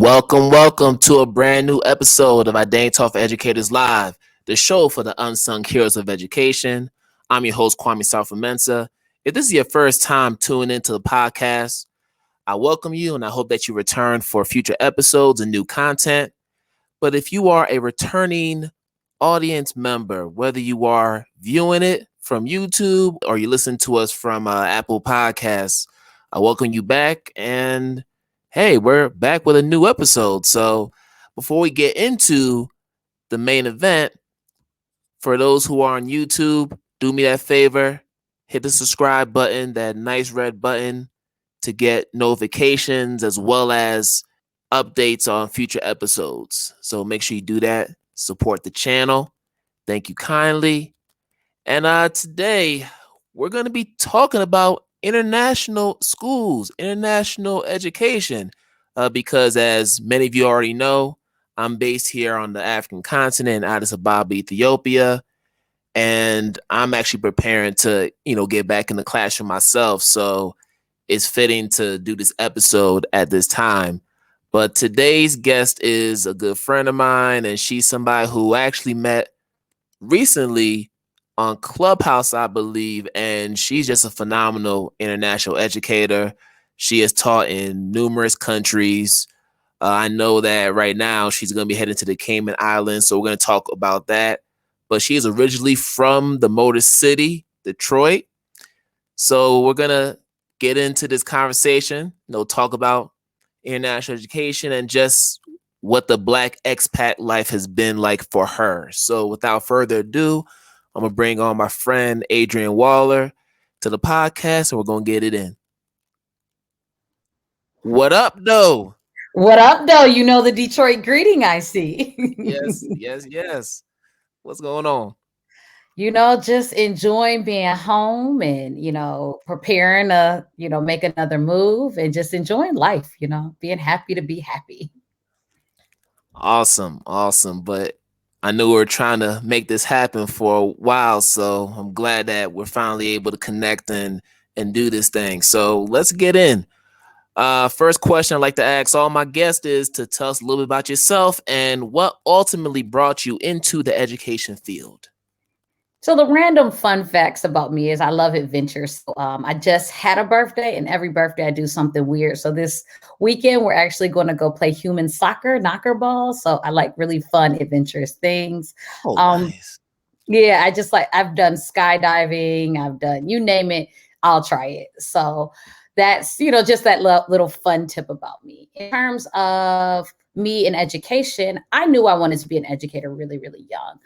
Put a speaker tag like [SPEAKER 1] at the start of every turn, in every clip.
[SPEAKER 1] Welcome to a brand new episode of IDTALK4ED Live, the show for the unsung heroes of education. I'm your host, Sarfo-Mensah. If this is your first time tuning into the podcast, I welcome you and I hope that you return for future episodes and new content. But if you are a returning audience member, whether you are viewing it from YouTube or you listen to us from Apple Podcasts, I welcome you back. And hey, we're back with a new episode. So before we get into the main event, for those who are on YouTube, do me that favor, hit the subscribe button, that nice red button, to get notifications as well as updates on future episodes. So make sure you do that. Support the channel. Thank you kindly. And today we're going to be talking about international schools, international education, because as many of you already know, I'm based here on the African continent, Addis Ababa, Ethiopia, and I'm actually preparing to, get back in the classroom myself. So it's fitting to do this episode at this time. But today's guest is a good friend of mine, and she's somebody who actually met recently on Clubhouse, I believe, and she's just a phenomenal international educator. She has taught in numerous countries. I know that right now she's going to be heading to the Cayman Islands, so we're going to talk about that. But she's originally from the Motor City, Detroit. So we're going to get into this conversation, talk about international education and just what the Black expat life has been like for her. So without further ado, I'm going to bring on my friend Adrienne Waller to the podcast, and we're going to get it in. What up, though?
[SPEAKER 2] What up, though? You know the Detroit greeting I see.
[SPEAKER 1] Yes. What's going on?
[SPEAKER 2] Just enjoying being home and, preparing to, make another move and just enjoying life, being happy to be happy.
[SPEAKER 1] Awesome. But I knew we were trying to make this happen for a while, so I'm glad that we're finally able to connect and do this thing. So let's get in. First question I'd like to ask all my guests is to tell us a little bit about yourself and what ultimately brought you into the education field.
[SPEAKER 2] So the random fun facts about me is I love adventures. So, I just had a birthday, and every birthday I do something weird. So this weekend we're actually going to go play human soccer, knocker ball. So I like really fun, adventurous things.
[SPEAKER 1] Nice.
[SPEAKER 2] Yeah, I've done skydiving. I've done, you name it, I'll try it. So that's, just that little fun tip about me. In terms of me in education, I knew I wanted to be an educator really, really young,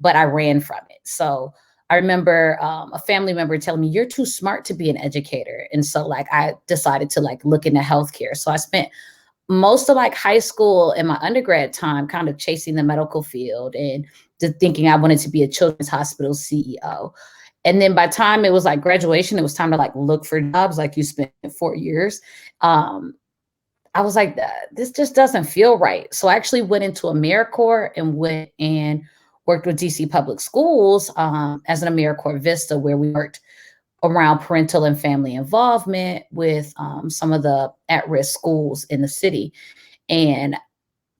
[SPEAKER 2] but I ran from it. So I remember a family member telling me, you're too smart to be an educator. And so I decided to look into healthcare. So I spent most of high school and my undergrad time kind of chasing the medical field and thinking I wanted to be a children's hospital CEO. And then by the time it was graduation, it was time to look for jobs. You spent 4 years. I was like, this just doesn't feel right. So I actually went into AmeriCorps and went and worked with DC Public Schools as an AmeriCorps Vista, where we worked around parental and family involvement with some of the at-risk schools in the city. And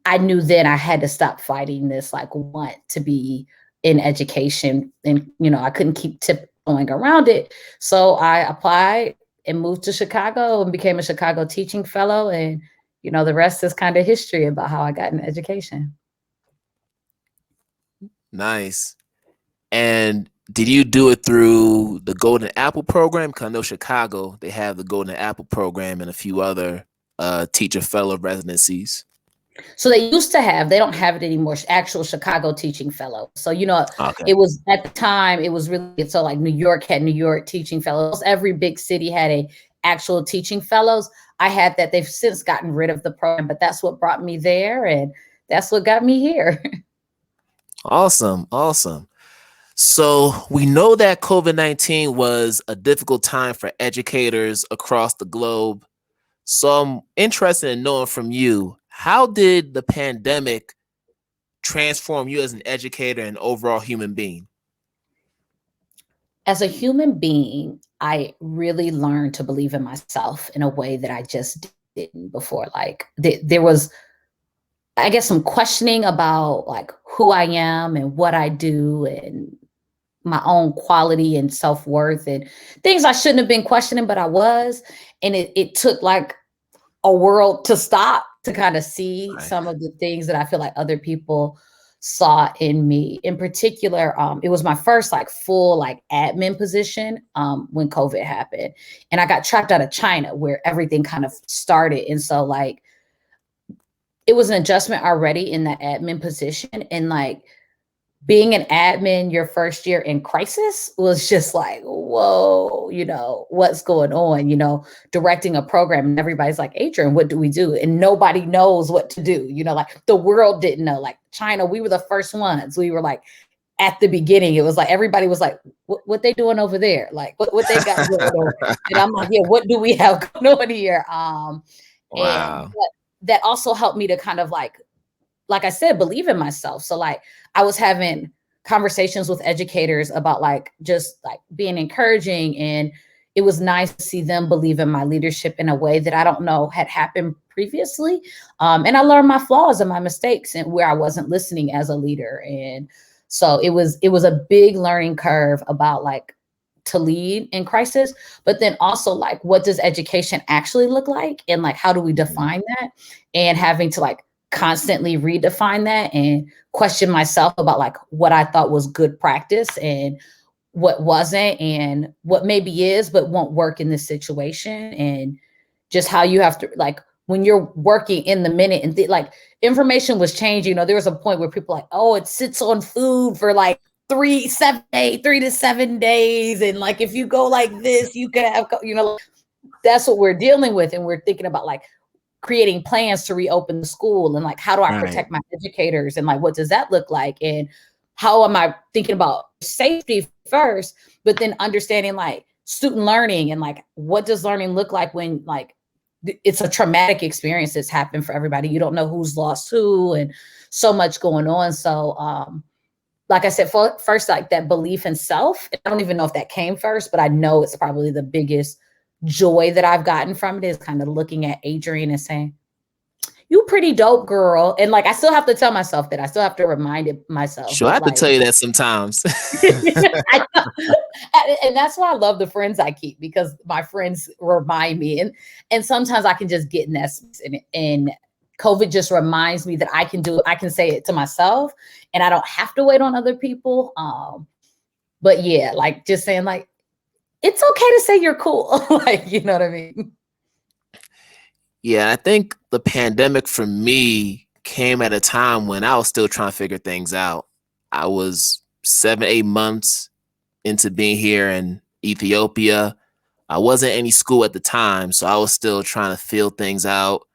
[SPEAKER 2] I knew then I had to stop fighting this want to be in education. And, I couldn't keep tiptoeing around it. So I applied and moved to Chicago and became a Chicago teaching fellow. And, the rest is kind of history about how I got into education.
[SPEAKER 1] Nice. And did you do it through the Golden Apple program? Because I know Chicago, they have the Golden Apple program and a few other teacher fellow residencies.
[SPEAKER 2] So they used to have, they don't have it anymore, actual Chicago teaching fellow. So,
[SPEAKER 1] Okay.
[SPEAKER 2] It was at the time, it was really, so New York had New York teaching fellows. Every big city had a actual teaching fellows. I had that. They've since gotten rid of the program, but that's what brought me there. And that's what got me here.
[SPEAKER 1] Awesome. So we know that COVID-19 was a difficult time for educators across the globe. So I'm interested in knowing from you, how did the pandemic transform you as an educator and overall human being?
[SPEAKER 2] As a human being, I really learned to believe in myself in a way that I just didn't before. There was I guess, some questioning about like who I am and what I do and my own quality and self-worth and things I shouldn't have been questioning, but I was. And it took like a world to stop to kind of see
[SPEAKER 1] Right.
[SPEAKER 2] some of the things that I feel like other people saw in me. In particular, it was my first like full like admin position when COVID happened, and I got trapped out of China where everything kind of started. And so like it was an adjustment already in that admin position, and like being an admin your first year in crisis was just like, whoa, what's going on, directing a program, and everybody's like, Adrienne, what do we do? And nobody knows what to do. Like the world didn't know. Like China, we were the first ones. We were like at the beginning, it was like everybody was like, what they doing over there? Like what they got going on? And I'm like, yeah, what do we have going on here? And
[SPEAKER 1] Wow.
[SPEAKER 2] but that also helped me to kind of like I said, believe in myself. So like I was having conversations with educators about like just like being encouraging, and it was nice to see them believe in my leadership in a way that I don't know had happened previously. And I learned my flaws and my mistakes and where I wasn't listening as a leader. And so it was a big learning curve about like to lead in crisis, but then also like what does education actually look like, and like how do we define that, and having to like constantly redefine that and question myself about like what I thought was good practice and what wasn't, and what maybe is but won't work in this situation, and just how you have to like when you're working in the minute and like information was changing. There was a point where people like, oh, it sits on food for like 3 to 7 days, and like if you go like this, you can have that's what we're dealing with, and we're thinking about like creating plans to reopen the school, and like how do I
[SPEAKER 1] Right.
[SPEAKER 2] protect my educators, and like what does that look like, and how am I thinking about safety first, but then understanding like student learning, and like what does learning look like when like it's a traumatic experience that's happened for everybody. You don't know who's lost who, and so much going on. So like I said, first, like that belief in self. I don't even know if that came first, but I know it's probably the biggest joy that I've gotten from it is kind of looking at Adrienne and saying, you pretty dope, girl. And like, I still have to tell myself that. I still have to remind myself
[SPEAKER 1] Sure, I
[SPEAKER 2] that
[SPEAKER 1] have to
[SPEAKER 2] like,
[SPEAKER 1] tell you that sometimes.
[SPEAKER 2] and that's why I love the friends I keep, because my friends remind me, and sometimes I can just get in that space, and COVID just reminds me that I can do it. I can say it to myself, and I don't have to wait on other people. But yeah, like just saying like, it's okay to say you're cool. Like, you know what I mean?
[SPEAKER 1] Yeah, I think the pandemic for me came at a time when I was still trying to figure things out. I was 7, 8 months into being here in Ethiopia. I wasn't in any school at the time, so I was still trying to feel things out,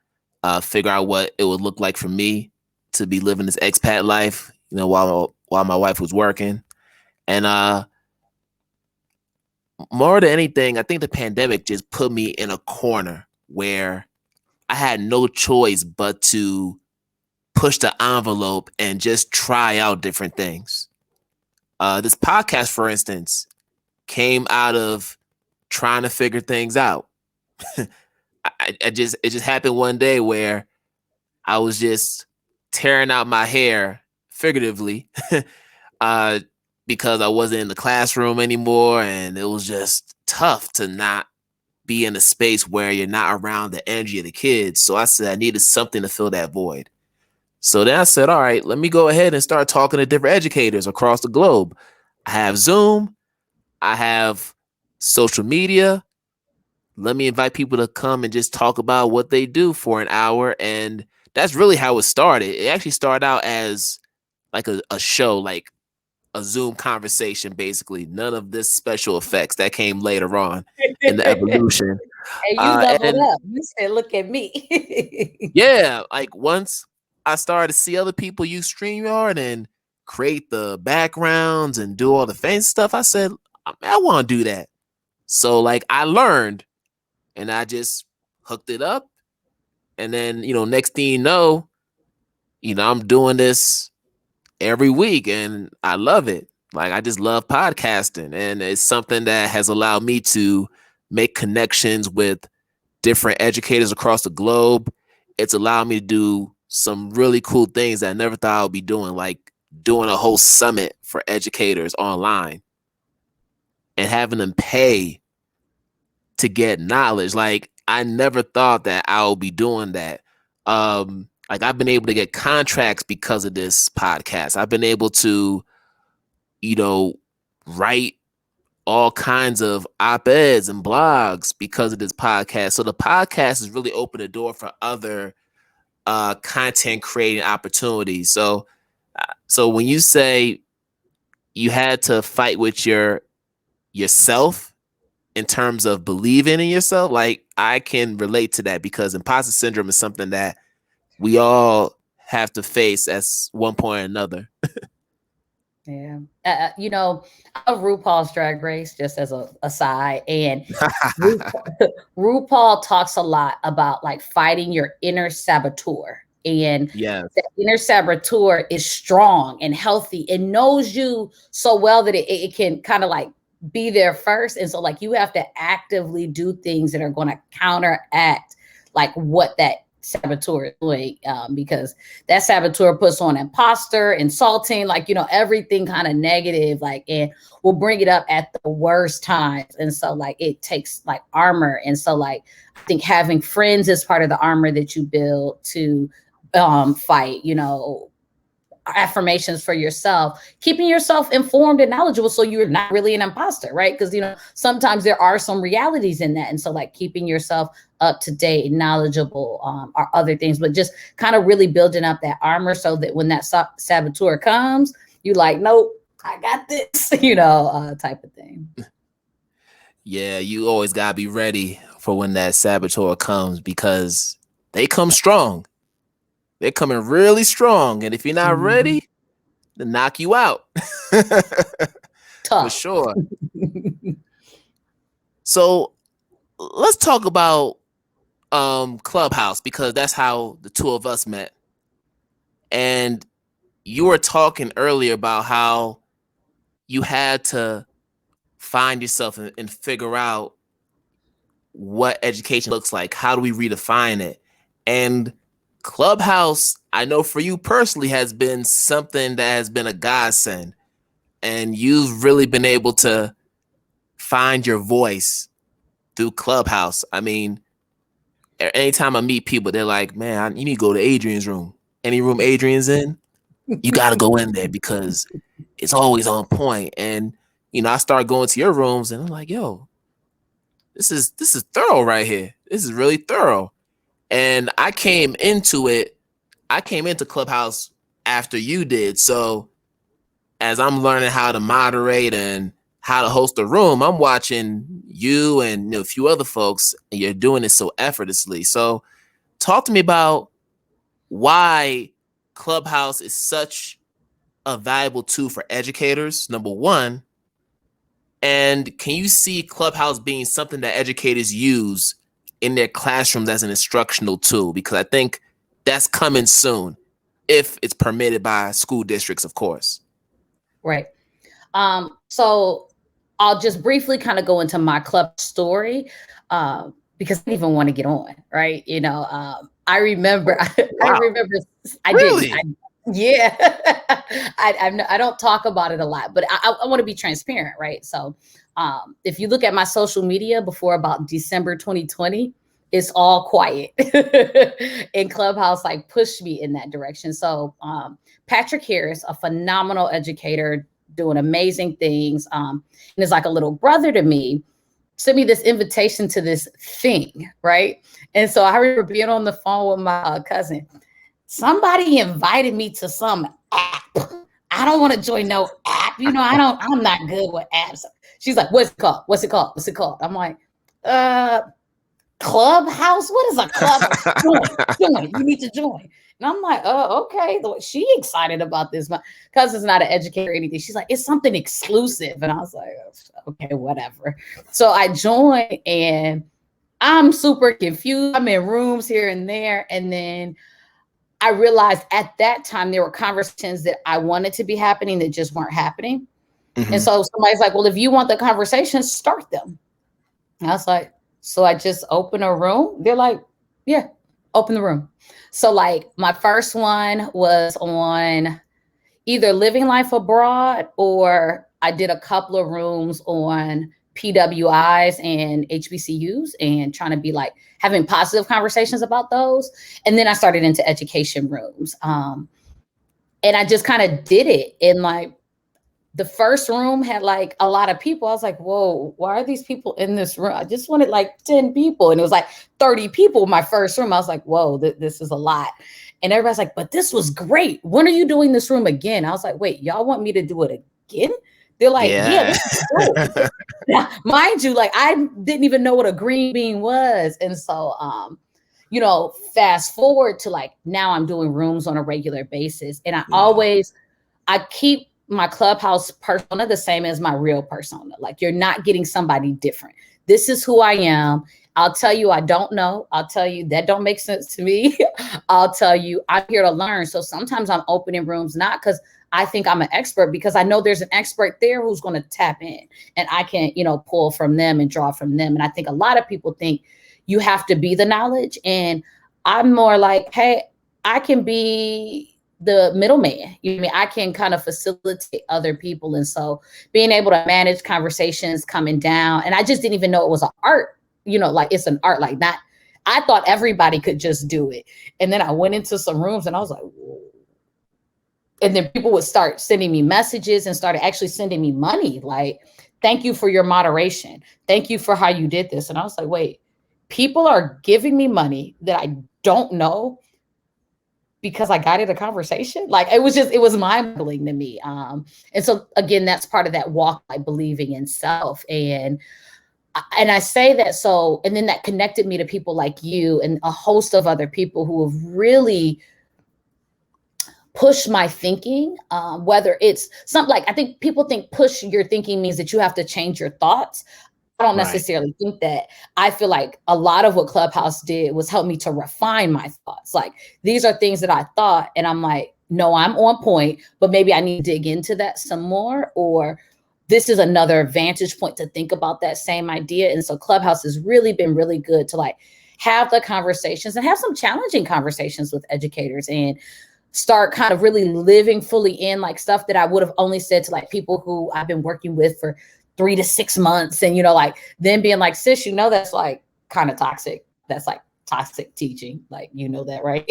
[SPEAKER 1] figure out what it would look like for me to be living this expat life, while my wife was working. And more than anything, I think the pandemic just put me in a corner where I had no choice but to push the envelope and just try out different things. This podcast, for instance, came out of trying to figure things out. It just happened one day where I was just tearing out my hair figuratively uh, because I wasn't in the classroom anymore, and it was just tough to not be in a space where you're not around the energy of the kids. So I said I needed something to fill that void. So then I said, all right, let me go ahead and start talking to different educators across the globe. I have Zoom, I have social media. Let me invite people to come and just talk about what they do for an hour. And that's really how it started. It actually started out as like a show, like a Zoom conversation, basically. None of this special effects that came later on in the evolution.
[SPEAKER 2] And you leveled
[SPEAKER 1] And
[SPEAKER 2] up. You said, look at me.
[SPEAKER 1] yeah, like once I started to see other people use StreamYard and create the backgrounds and do all the fancy stuff, I said, I want to do that. So like I learned and I just hooked it up. And then, next thing I'm doing this every week and I love it. Like I just love podcasting, and it's something that has allowed me to make connections with different educators across the globe. It's allowed me to do some really cool things that I never thought I would be doing, like doing a whole summit for educators online and having them pay to get knowledge. Like I never thought that I would be doing that. Like I've been able to get contracts because of this podcast. I've been able to, write all kinds of op-eds and blogs because of this podcast. So the podcast has really opened the door for other content creating opportunities. So when you say you had to fight with yourself in terms of believing in yourself, like I can relate to that because imposter syndrome is something that we all have to face at one point or another.
[SPEAKER 2] Yeah. I love RuPaul's Drag Race, just as a aside. And RuPaul talks a lot about like fighting your inner saboteur. And
[SPEAKER 1] yes,
[SPEAKER 2] the inner saboteur is strong and healthy. It knows you so well that it can kind of like be there first. And so like you have to actively do things that are going to counteract like what that saboteur is doing, because that saboteur puts on imposter, insulting, like, everything kind of negative, like, and will bring it up at the worst times. And so like it takes like armor. And so like I think having friends is part of the armor that you build to fight, affirmations for yourself, keeping yourself informed and knowledgeable so you're not really an imposter, right? Because sometimes there are some realities in that. And so like keeping yourself up to date and knowledgeable are other things, but just kind of really building up that armor so that when that saboteur comes, you like, nope, I got this, type of thing.
[SPEAKER 1] Yeah, you always gotta be ready for when that saboteur comes because they come strong. They're coming really strong. And if you're not ready, they'll knock you out.
[SPEAKER 2] Tough.
[SPEAKER 1] For sure. So let's talk about Clubhouse, because that's how the two of us met. And you were talking earlier about how you had to find yourself and figure out what education looks like. How do we redefine it? And Clubhouse, I know for you personally, has been something that has been a godsend, and you've really been able to find your voice through Clubhouse. I mean, anytime I meet people, they're like, man, you need to go to Adrienne's room. Any room Adrienne's in, you got to go in there because it's always on point. And, I start going to your rooms and I'm like, yo, this is thorough right here. This is really thorough. And I came into Clubhouse after you did. So as I'm learning how to moderate and how to host a room, I'm watching you and a few other folks, and you're doing it so effortlessly. So talk to me about why Clubhouse is such a valuable tool for educators, number one. And can you see Clubhouse being something that educators use in their classrooms as an instructional tool? Because I think that's coming soon, if it's permitted by school districts, of course.
[SPEAKER 2] Right. So I'll just briefly kind of go into my club story, because I didn't even want to get on, right? I remember,
[SPEAKER 1] Wow.
[SPEAKER 2] I
[SPEAKER 1] Really?
[SPEAKER 2] didn't. Yeah. I don't talk about it a lot, but I want to be transparent, right? So if you look at my social media before about December 2020, it's all quiet. And Clubhouse like pushed me in that direction. So Patrick Harris, a phenomenal educator, doing amazing things, and is like a little brother to me, sent me this invitation to this thing, right? And so I remember being on the phone with my cousin. Somebody invited me to some app. I don't want to join no app. I'm not good with apps. She's like, what's it called? What's it called? What's it called? I'm like, Clubhouse? What is a Clubhouse? Join. You need to join. And I'm like, oh, okay. She excited about this. My cousin's not an educator or anything. She's like, it's something exclusive. And I was like, okay, whatever. So I joined and I'm super confused. I'm in rooms here and there. And then I realized at that time there were conversations that I wanted to be happening that just weren't happening. Mm-hmm. And so somebody's like, well, if you want the conversations, start them. And I was like, so I just open a room? They're like, yeah. open the room. So like my first one was on either living life abroad, or I did a couple of rooms on PWIs and HBCUs and trying to be like having positive conversations about those. And then I started into education rooms. And I just kind of did it. And like the first room had like a lot of people. I was like, whoa, why are these people in this room? I just wanted like 10 people. And it was like 30 people in my first room. I was like, whoa, this is a lot. And everybody's like, but this was great. When are you doing this room again? I was like, wait, y'all want me to do it again? They're like, yeah, this is cool. Now, mind you, like I didn't even know what a green bean was. And so, you know, fast forward to like now I'm doing rooms on a regular basis. And I keep my Clubhouse persona the same as my real persona. Like you're not getting somebody different. This is who I am. I'll tell you, I don't know. I'll tell you that don't make sense to me. I'll tell you, I'm here to learn. So sometimes I'm opening rooms, not because I think I'm an expert, because I know there's an expert there who's going to tap in and I can, you know, pull from them and draw from them. And I think a lot of people think you have to be the knowledge. And I'm more like, hey, I can be the middleman. You know what I mean? I can kind of facilitate other people. And so being able to manage conversations coming down, and I just didn't even know it was an art, you know, like it's an art like that. I thought everybody could just do it. And then I went into some rooms and I was like, whoa. And then people would start sending me messages and started actually sending me money. Like, thank you for your moderation. Thank you for how you did this. And I was like, wait, people are giving me money that I don't know because I guided a conversation. Like it was mind-boggling to me. And so again, that's part of that walk by believing in self. And I say that so, and then that connected me to people like you and a host of other people who have really push my thinking, whether it's something like, I think people think push your thinking means that you have to change your thoughts. I don't necessarily think that. I feel like a lot of what Clubhouse did was help me to refine my thoughts. Like these are things that I thought, and I'm like, no, I'm on point, but maybe I need to dig into that some more, or this is another vantage point to think about that same idea. And so Clubhouse has really been really good to like have the conversations and have some challenging conversations with educators and start kind of really living fully in like stuff that I would have only said to like people who I've been working with for 3 to 6 months. And, you know, like then being like, sis, you know, that's like kind of toxic. That's like toxic teaching. Like, you know that, right?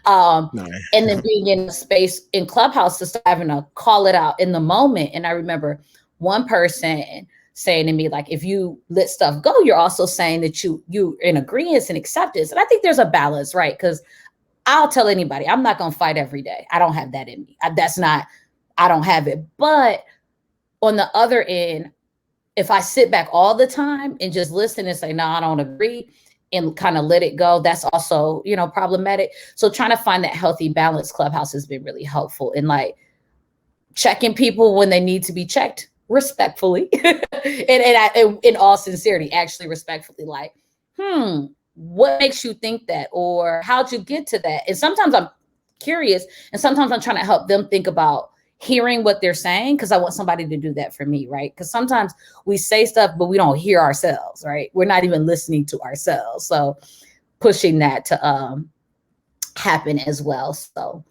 [SPEAKER 2] And then being in a space in Clubhouse to start having to call it out in the moment. And I remember one person saying to me, like, if you let stuff go, you're also saying that you in agreement and acceptance. And I think there's a balance, right? Because I'll tell anybody, I'm not going to fight every day. I don't have that in me. I don't have it. But on the other end, if I sit back all the time and just listen and say, no, I don't agree, and kind of let it go, that's also, you know, problematic. So trying to find that healthy balance, Clubhouse has been really helpful in like checking people when they need to be checked respectfully and in all sincerity, actually respectfully, like, what makes you think that? Or how'd you get to that? And sometimes I'm curious, and sometimes I'm trying to help them think about hearing what they're saying, because I want somebody to do that for me, right? Because sometimes we say stuff, but we don't hear ourselves, right? We're not even listening to ourselves. So pushing that to happen as well. So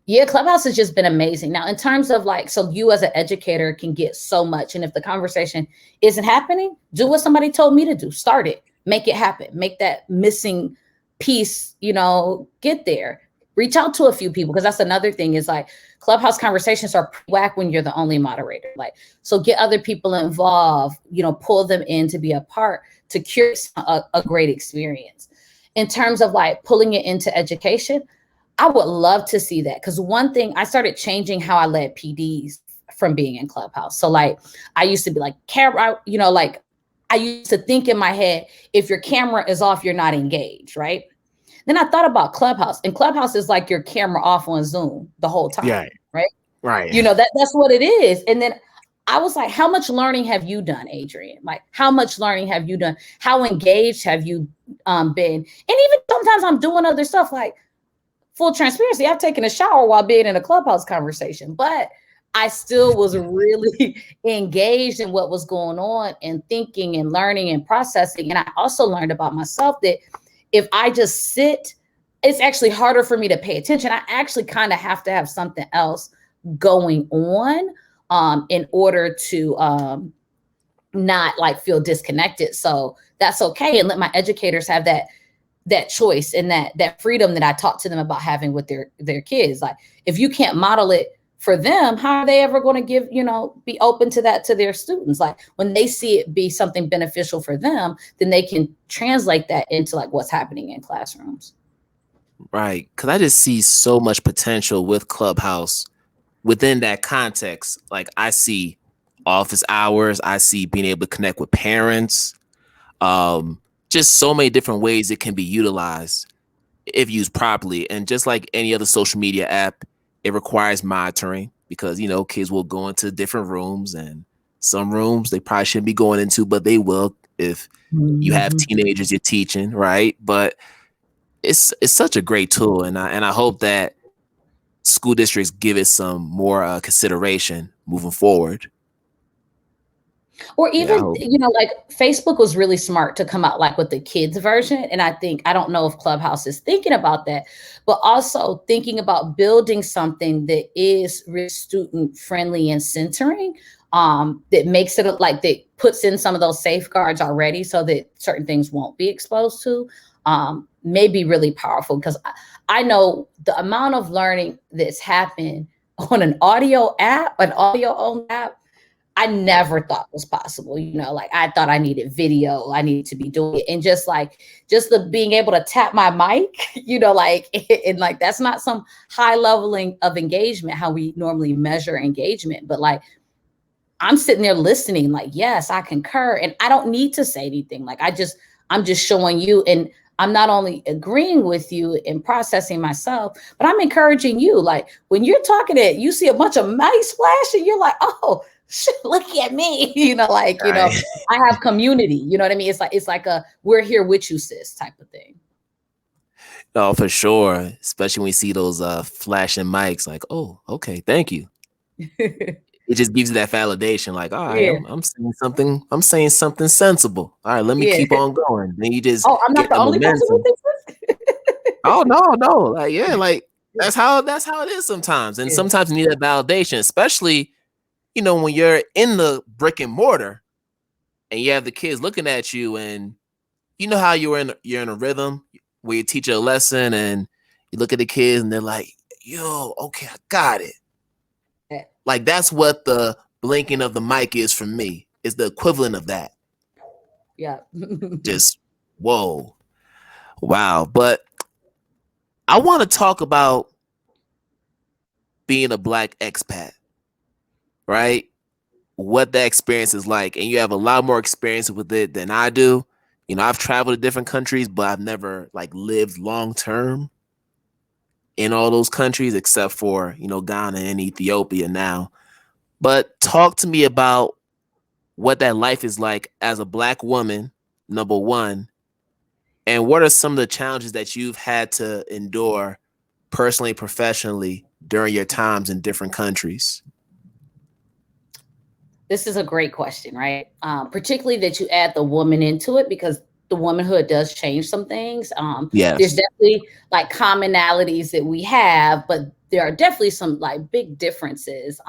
[SPEAKER 2] yeah, Clubhouse has just been amazing. Now, in terms of like, so you as an educator can get so much. And if the conversation isn't happening, do what somebody told me to do. Start it, make it happen, make that missing piece, you know, get there. Reach out to a few people, because that's another thing is like Clubhouse conversations are whack when you're the only moderator. Like, so get other people involved, you know, pull them in to be a part to curate a great experience. In terms of like pulling it into education, I would love to see that, because one thing, I started changing how I led PDs from being in Clubhouse. So like I used to be like, you know, like I used to think in my head, if your camera is off, you're not engaged, right? Then I thought about Clubhouse, and Clubhouse is like your camera off on Zoom the whole time, right? You know, that's what it is. And then I was like, how much learning have you done, Adrienne? Like, how much learning have you done? How engaged have you been? And even sometimes I'm doing other stuff, like full transparency, I've taken a shower while being in a Clubhouse conversation, but I still was really engaged in what was going on and thinking and learning and processing. And I also learned about myself that if I just sit it's actually harder for me to pay attention. I actually kind of have to have something else going on in order to not like feel disconnected. So that's okay. And let my educators have that choice and that freedom that I talked to them about having with their kids. Like, if you can't model it for them, how are they ever going to be open to that to their students? Like, when they see it be something beneficial for them, then they can translate that into like what's happening in classrooms.
[SPEAKER 1] Right. Because I just see so much potential with Clubhouse within that context. Like, I see office hours, I see being able to connect with parents, just so many different ways it can be utilized if used properly. And just like any other social media app, it requires monitoring because, kids will go into different rooms, and some rooms they probably shouldn't be going into, but they will if you have teenagers you're teaching, right? But it's such a great tool, and I hope that school districts give it some more consideration moving forward.
[SPEAKER 2] Or even, like Facebook was really smart to come out like with the kids version. And I don't know if Clubhouse is thinking about that, but also thinking about building something that is really student friendly and centering, that makes it like that puts in some of those safeguards already so that certain things won't be exposed to, may be really powerful. Because I know the amount of learning that's happened on an audio only app, I never thought was possible. Like, I thought I needed video, I needed to be doing it. And just the being able to tap my mic, and like, that's not some high leveling of engagement, how we normally measure engagement. But like, I'm sitting there listening, like, yes, I concur. And I don't need to say anything. Like, I'm just showing you, and I'm not only agreeing with you and processing myself, but I'm encouraging you. Like, when you're talking it, you see a bunch of mice flash and you're like, oh, look at me,
[SPEAKER 1] Right.
[SPEAKER 2] I have community, you know what I mean? It's like a, we're here with you, sis, type of thing.
[SPEAKER 1] No, for sure. Especially when you see those flashing mics, like, oh, okay, thank you. It just gives you that validation, like, all right,
[SPEAKER 2] Yeah.
[SPEAKER 1] I'm saying something, sensible. All right, let me keep on going. Then you just
[SPEAKER 2] I'm not
[SPEAKER 1] get
[SPEAKER 2] the
[SPEAKER 1] the
[SPEAKER 2] only person who
[SPEAKER 1] momentum.
[SPEAKER 2] thinks this.
[SPEAKER 1] Oh no, like, yeah, like that's how it is sometimes. And sometimes you need that validation, especially, when you're in the brick and mortar and you have the kids looking at you, and how you're in a rhythm where you teach a lesson and you look at the kids and they're like, yo, okay, I got it. Like, that's what the blinking of the mic is for me. Is the equivalent of that.
[SPEAKER 2] Yeah.
[SPEAKER 1] Just, whoa. Wow. But I want to talk about being a Black expat, right? What that experience is like. And you have a lot more experience with it than I do. I've traveled to different countries, but I've never like lived long term in all those countries except for, Ghana and Ethiopia now. But talk to me about what that life is like as a Black woman, number one, and what are some of the challenges that you've had to endure personally, professionally during your times in different countries?
[SPEAKER 2] This is a great question, right? Particularly that you add the woman into it, because the womanhood does change some things.
[SPEAKER 1] Yes.
[SPEAKER 2] There's definitely like commonalities that we have, but there are definitely some like big differences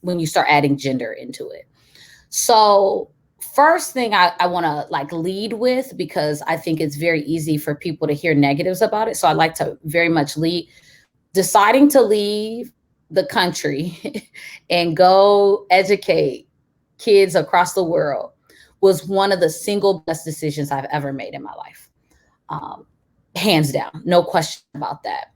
[SPEAKER 2] when you start adding gender into it. So first thing I want to like lead with, because I think it's very easy for people to hear negatives about it. So I like to very much lead. Deciding to leave the country and go educate kids across the world was one of the single best decisions I've ever made in my life. Hands down, no question about that.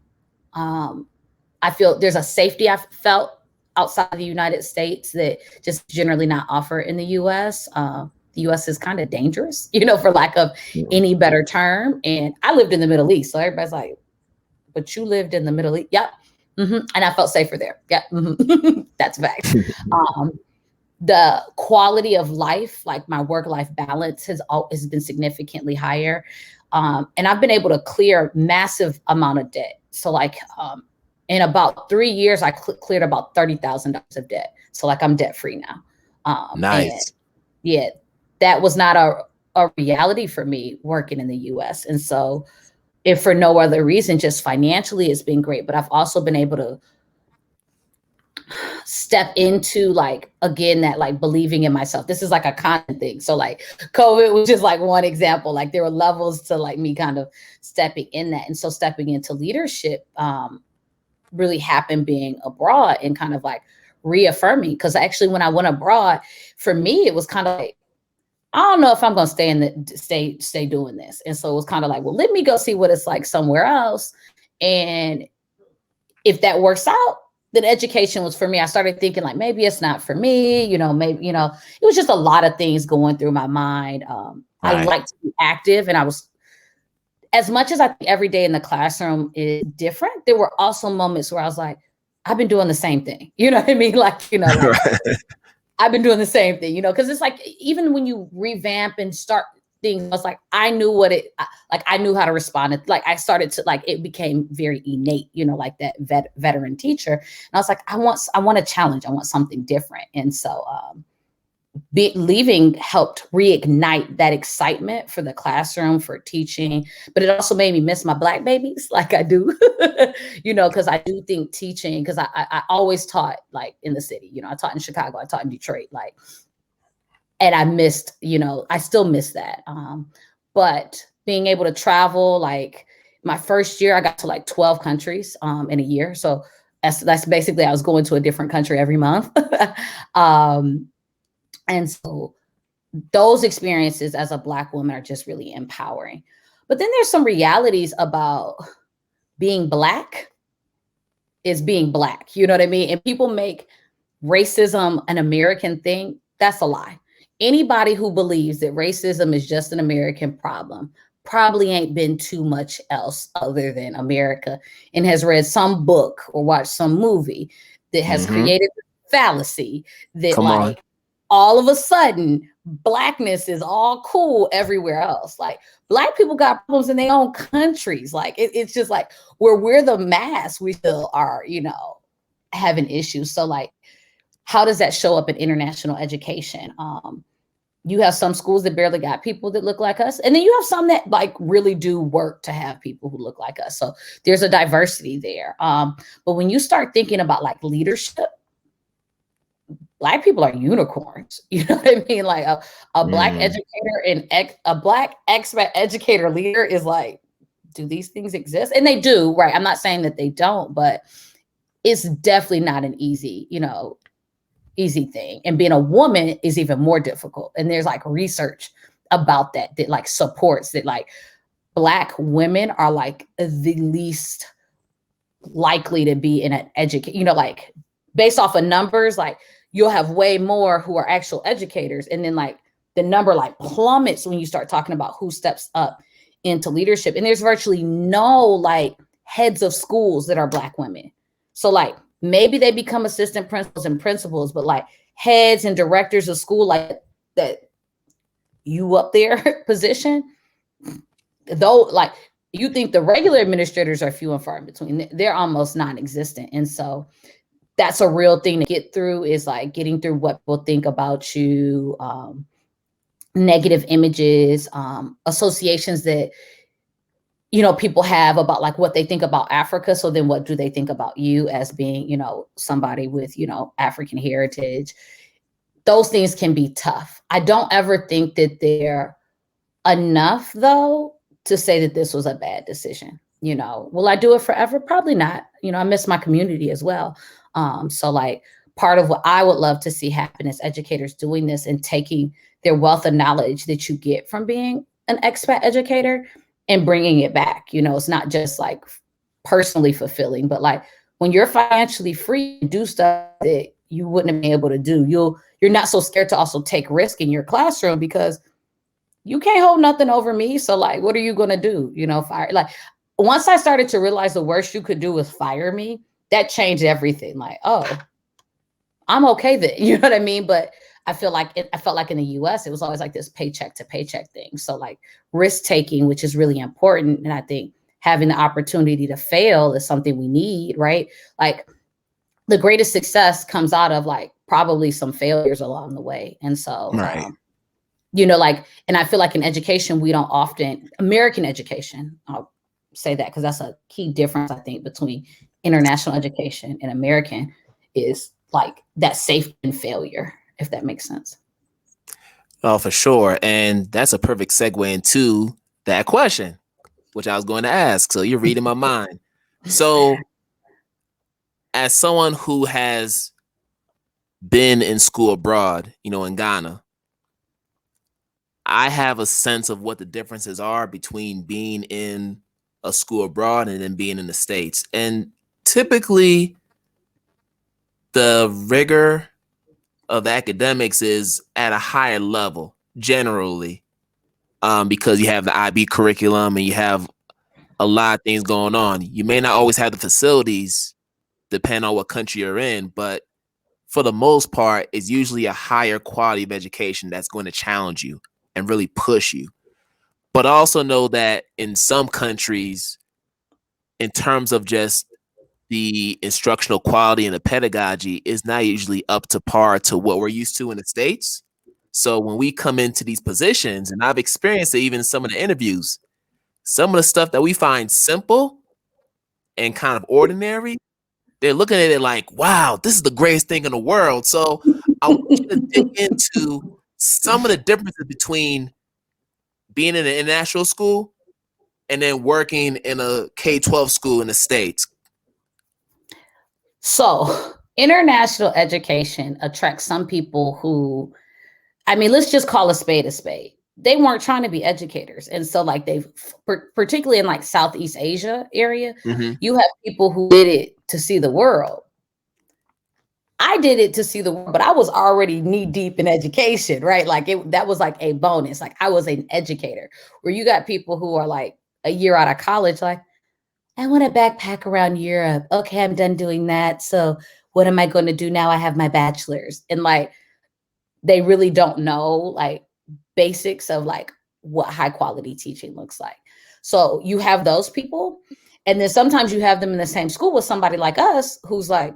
[SPEAKER 2] I feel there's a safety I felt outside of the United States that just generally not offered in the US. The US is kind of dangerous, for lack of any better term. And I lived in the Middle East. So everybody's like, but you lived in the Middle East. Yep. Mm-hmm. And I felt safer there. Yeah. Mm-hmm. That's a fact. The quality of life, like my work-life balance has been significantly higher. And I've been able to clear massive amount of debt. So like in about 3 years, I cleared about $30,000 of debt. So like I'm debt-free now.
[SPEAKER 1] Nice.
[SPEAKER 2] That was not a reality for me working in the US. And so if for no other reason, just financially, it's been great. But I've also been able to step into like, again, that like believing in myself. This is like a constant thing. So like COVID was just like one example. Like there were levels to like me kind of stepping in that. And so stepping into leadership really happened being abroad and kind of like reaffirming. Because actually when I went abroad, for me, it was kind of like, I don't know if I'm going to stay doing this. And so it was kind of like, well, let me go see what it's like somewhere else. And if that works out, then education was for me. I started thinking like, maybe it's not for me, maybe, it was just a lot of things going through my mind. I like to be active, and I was, as much as I think every day in the classroom is different, there were also moments where I was like, I've been doing the same thing. You know what I mean? Like, I've been doing the same thing, because it's like, even when you revamp and start things, I was like, I knew I knew how to respond. Like I started to like, it became very innate, like that veteran teacher. And I was like, I want a challenge. I want something different. And so leaving helped reignite that excitement for the classroom, for teaching, but it also made me miss my Black babies like I do, because I do think teaching, because I always taught like in the city, I taught in Chicago, I taught in Detroit, like, and I missed, I still miss that. But being able to travel, like my first year, I got to like 12 countries in a year. So that's basically, I was going to a different country every month. And so those experiences as a Black woman are just really empowering. But then there's some realities about being Black is being Black, you know what I mean? And people make racism an American thing. That's a lie. Anybody who believes that racism is just an American problem probably ain't been too much else other than America and has read some book or watched some movie that has created the fallacy that all of a sudden Blackness is all cool everywhere else. Like Black people got problems in their own countries. Like it's just like where we're the mass, we still are, having issues. So like, how does that show up in international education? You have some schools that barely got people that look like us. And then you have some that like really do work to have people who look like us. So there's a diversity there. But when you start thinking about like leadership, Black people are unicorns. You know what I mean? Like a Black educator and a Black expat educator leader is like, do these things exist? And they do, right? I'm not saying that they don't, but it's definitely not an easy thing. And being a woman is even more difficult. And there's like research about that like supports that like Black women are like the least likely to be in an education, like based off of numbers, like you'll have way more who are actual educators. And then like the number like plummets when you start talking about who steps up into leadership. And there's virtually no like heads of schools that are Black women. So like, maybe they become assistant principals and principals, but like heads and directors of school, like that you up there position, though, like you think the regular administrators are few and far in between, they're almost non-existent. And so that's a real thing to get through, is like getting through what people think about you, negative images, associations that people have about like what they think about Africa. So then what do they think about you as being, somebody with, African heritage? Those things can be tough. I don't ever think that they're enough though to say that this was a bad decision. Will I do it forever? Probably not. I miss my community as well. So like part of what I would love to see happen is educators doing this and taking their wealth of knowledge that you get from being an expat educator and bringing it back. It's not just like personally fulfilling, but like when you're financially free to do stuff that you wouldn't have been able to do, you're not so scared to also take risk in your classroom because you can't hold nothing over me. So like, what are you going to do? Fire. Like once I started to realize the worst you could do was fire me, that changed everything. Like, oh, I'm okay then. You know what I mean? But I felt like in the US, it was always like this paycheck to paycheck thing. So like risk taking, which is really important. And I think having the opportunity to fail is something we need, right? Like the greatest success comes out of like probably some failures along the way. And so,
[SPEAKER 1] Right.
[SPEAKER 2] like, and I feel like in education, we don't often, American education, I'll say that because that's a key difference, I think, between international education and American is like that safety and failure, if that makes sense.
[SPEAKER 1] Oh, for sure. And that's a perfect segue into that question, which I was going to ask. So you're reading my mind. So as someone who has been in school abroad, in Ghana, I have a sense of what the differences are between being in a school abroad and then being in the States. And typically the rigor of academics is at a higher level generally, because you have the IB curriculum and you have a lot of things going on. You may not always have the facilities depending on what country you're in, but for the most part, it's usually a higher quality of education that's going to challenge you and really push you. But I also know that in some countries, in terms of just the instructional quality and the pedagogy, is not usually up to par to what we're used to in the States. So when we come into these positions, and I've experienced it even in some of the interviews, some of the stuff that we find simple and kind of ordinary, they're looking at it like, wow, this is the greatest thing in the world. So I want you to dig into some of the differences between being in an international school and then working in a K-12 school in the States.
[SPEAKER 2] So international education attracts some people who, let's just call a spade a spade. They weren't trying to be educators. And so like particularly in like Southeast Asia area, you have people who did it to see the world. I did it to see the world, but I was already knee deep in education, right? Like that was like a bonus. Like I was an educator, where you got people who are like a year out of college, like, I want to backpack around Europe. Okay, I'm done doing that. So what am I going to do now? I have my bachelor's. And like, they really don't know like basics of like what high quality teaching looks like. So you have those people. And then sometimes you have them in the same school with somebody like us who's like,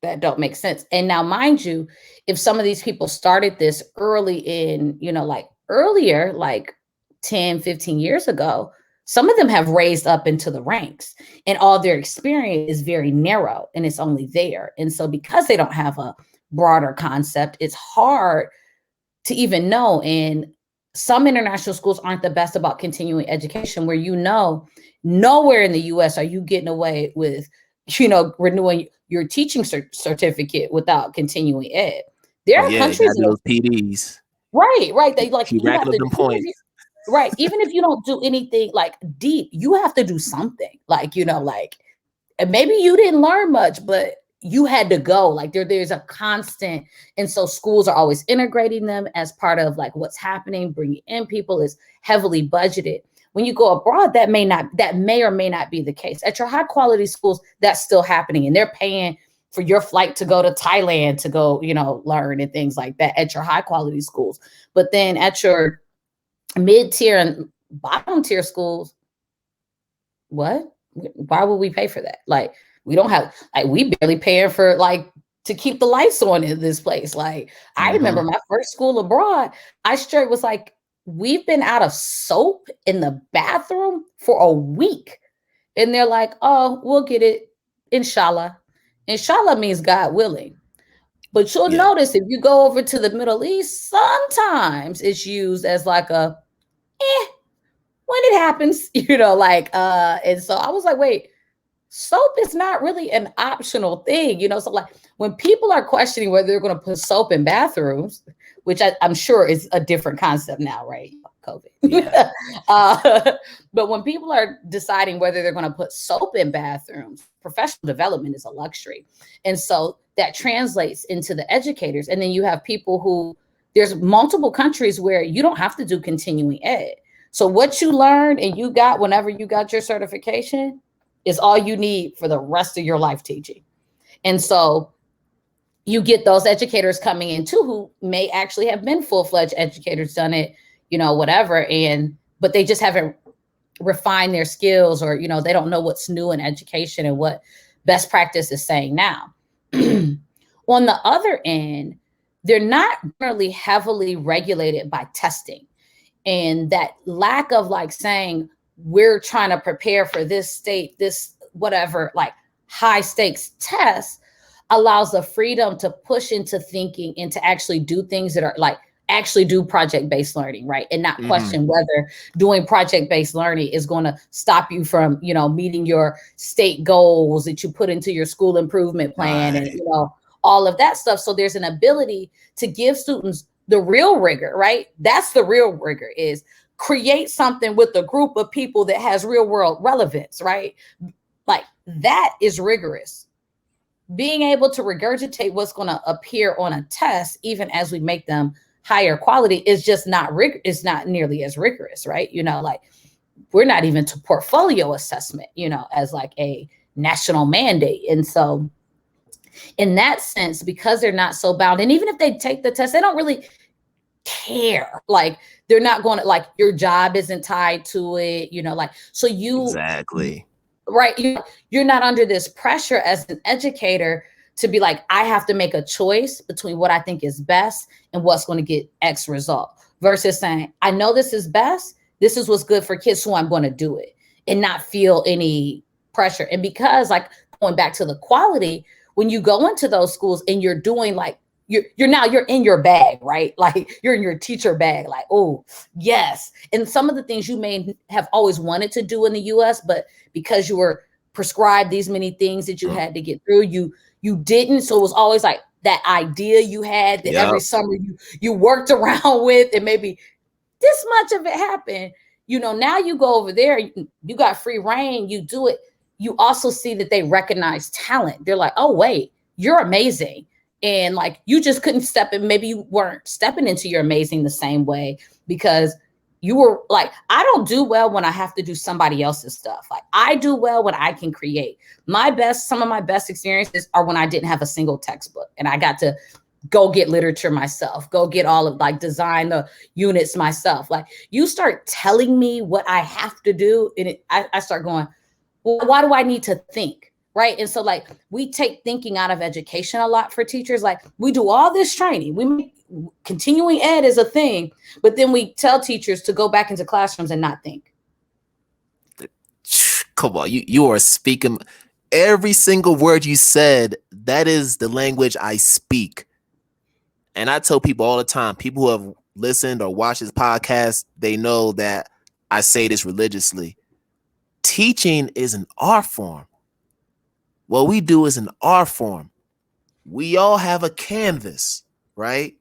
[SPEAKER 2] that don't make sense. And now, mind you, if some of these people started this early in, like earlier, like 10, 15 years ago, some of them have raised up into the ranks and all their experience is very narrow and it's only there. And so because they don't have a broader concept, it's hard to even know. And some international schools aren't the best about continuing education, where, nowhere in the US are you getting away with, renewing your teaching certificate without continuing ed. There are countries,
[SPEAKER 1] those PDs.
[SPEAKER 2] Right. They like,
[SPEAKER 1] you have to them points.
[SPEAKER 2] Right. Even if you don't do anything like deep, you have to do something like, and maybe you didn't learn much, but you had to go. Like there's a constant. And so schools are always integrating them as part of like what's happening. Bringing in people is heavily budgeted. When you go abroad, that may or may not be the case. At your high quality schools, that's still happening. And they're paying for your flight to go to Thailand to go, learn and things like that at your high quality schools. But then at your mid-tier and bottom tier schools, what? Why would we pay for that? Like, we don't have, like, we barely paying for like to keep the lights on in this place. Like, I remember my first school abroad, I straight was like, we've been out of soap in the bathroom for a week. And they're like, oh, we'll get it. Inshallah. Inshallah means God willing. But you'll notice if you go over to the Middle East, sometimes it's used as like a, when it happens, and so I was like, wait, soap is not really an optional thing, so like when people are questioning whether they're going to put soap in bathrooms, which I'm sure is a different concept now, right? COVID. But when people are deciding whether they're going to put soap in bathrooms, professional development is a luxury. And so that translates into the educators. And then you have people who, there's multiple countries where you don't have to do continuing ed. So what you learned and you got whenever you got your certification is all you need for the rest of your life teaching. And so you get those educators coming in too, who may actually have been full-fledged educators, done it, whatever. But they just haven't refined their skills, or, they don't know what's new in education and what best practice is saying now. On the other end, they're not really heavily regulated by testing. And that lack of like saying, we're trying to prepare for this state, this whatever, like high stakes test, allows the freedom to push into thinking and to actually do things that are like actually do project-based learning, right? And not question whether doing project-based learning is going to stop you from, you know, meeting your state goals that you put into your school improvement plan and, you know, all of that stuff. So there's an ability to give students the real rigor, right? That's the real rigor, is create something with a group of people that has real world relevance, right? Like that is rigorous. Being able to regurgitate what's going to appear on a test, even as we make them higher quality, is just not it's not nearly as rigorous, right? You know, like we're not even to portfolio assessment, you know, as like a national mandate. And so in that sense, because they're not so bound, and even if they take the test, they don't really care. Like they're not going to, like, your job isn't tied to it, you know, like, so you
[SPEAKER 1] Exactly.
[SPEAKER 2] Right. You're not under this pressure as an educator to be like, I have to make a choice between what I think is best and what's going to get X result, versus saying, I know this is best. This is what's good for kids, so I'm going to do it, and not feel any pressure. And because, like, going back to the quality, when you go into those schools and you're doing like, you're in your bag, right? Like you're in your teacher bag, like, oh yes. And some of the things you may have always wanted to do in the US, but because you were prescribed these many things that you had to get through, you didn't. So it was always like that idea you had that every summer you worked around with, and maybe this much of it happened. You know, now you go over there, you got free reign, you do it. You also see that they recognize talent. They're like, oh wait, you're amazing. And like, you just couldn't step in. Maybe you weren't stepping into your amazing the same way because you were like, I don't do well when I have to do somebody else's stuff. Like I do well when I can create. Some of my best experiences are when I didn't have a single textbook and I got to go get literature myself, go get all of, like, design the units myself. Like you start telling me what I have to do, and I start going, well, why do I need to think? Right. And so like we take thinking out of education a lot for teachers. Like we do all this training, continuing ed is a thing, but then we tell teachers to go back into classrooms and not think.
[SPEAKER 1] Come on, you are speaking every single word you said. That is the language I speak. And I tell people all the time, people who have listened or watched this podcast, they know that I say this religiously. Teaching is an art form. What we do is an art form. We all have a canvas, right?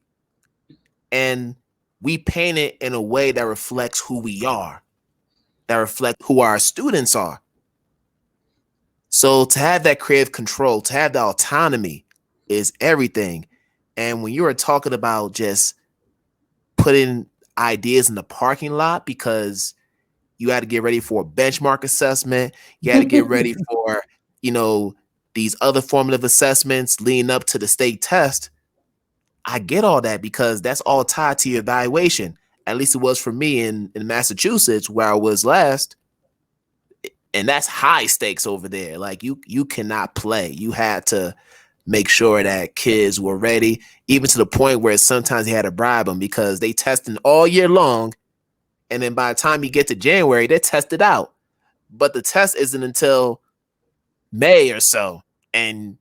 [SPEAKER 1] And we paint it in a way that reflects who we are, that reflects who our students are. So to have that creative control, to have the autonomy is everything. And when you were talking about just putting ideas in the parking lot because you had to get ready for a benchmark assessment, you had to get ready for, you know, these other formative assessments leading up to the state test, I get all that because that's all tied to your evaluation. At least it was for me in Massachusetts, where I was last. And that's high stakes over there. Like you cannot play. You had to make sure that kids were ready, even to the point where sometimes you had to bribe them because they tested all year long. And then by the time you get to January, they're tested out. But the test isn't until May or so, and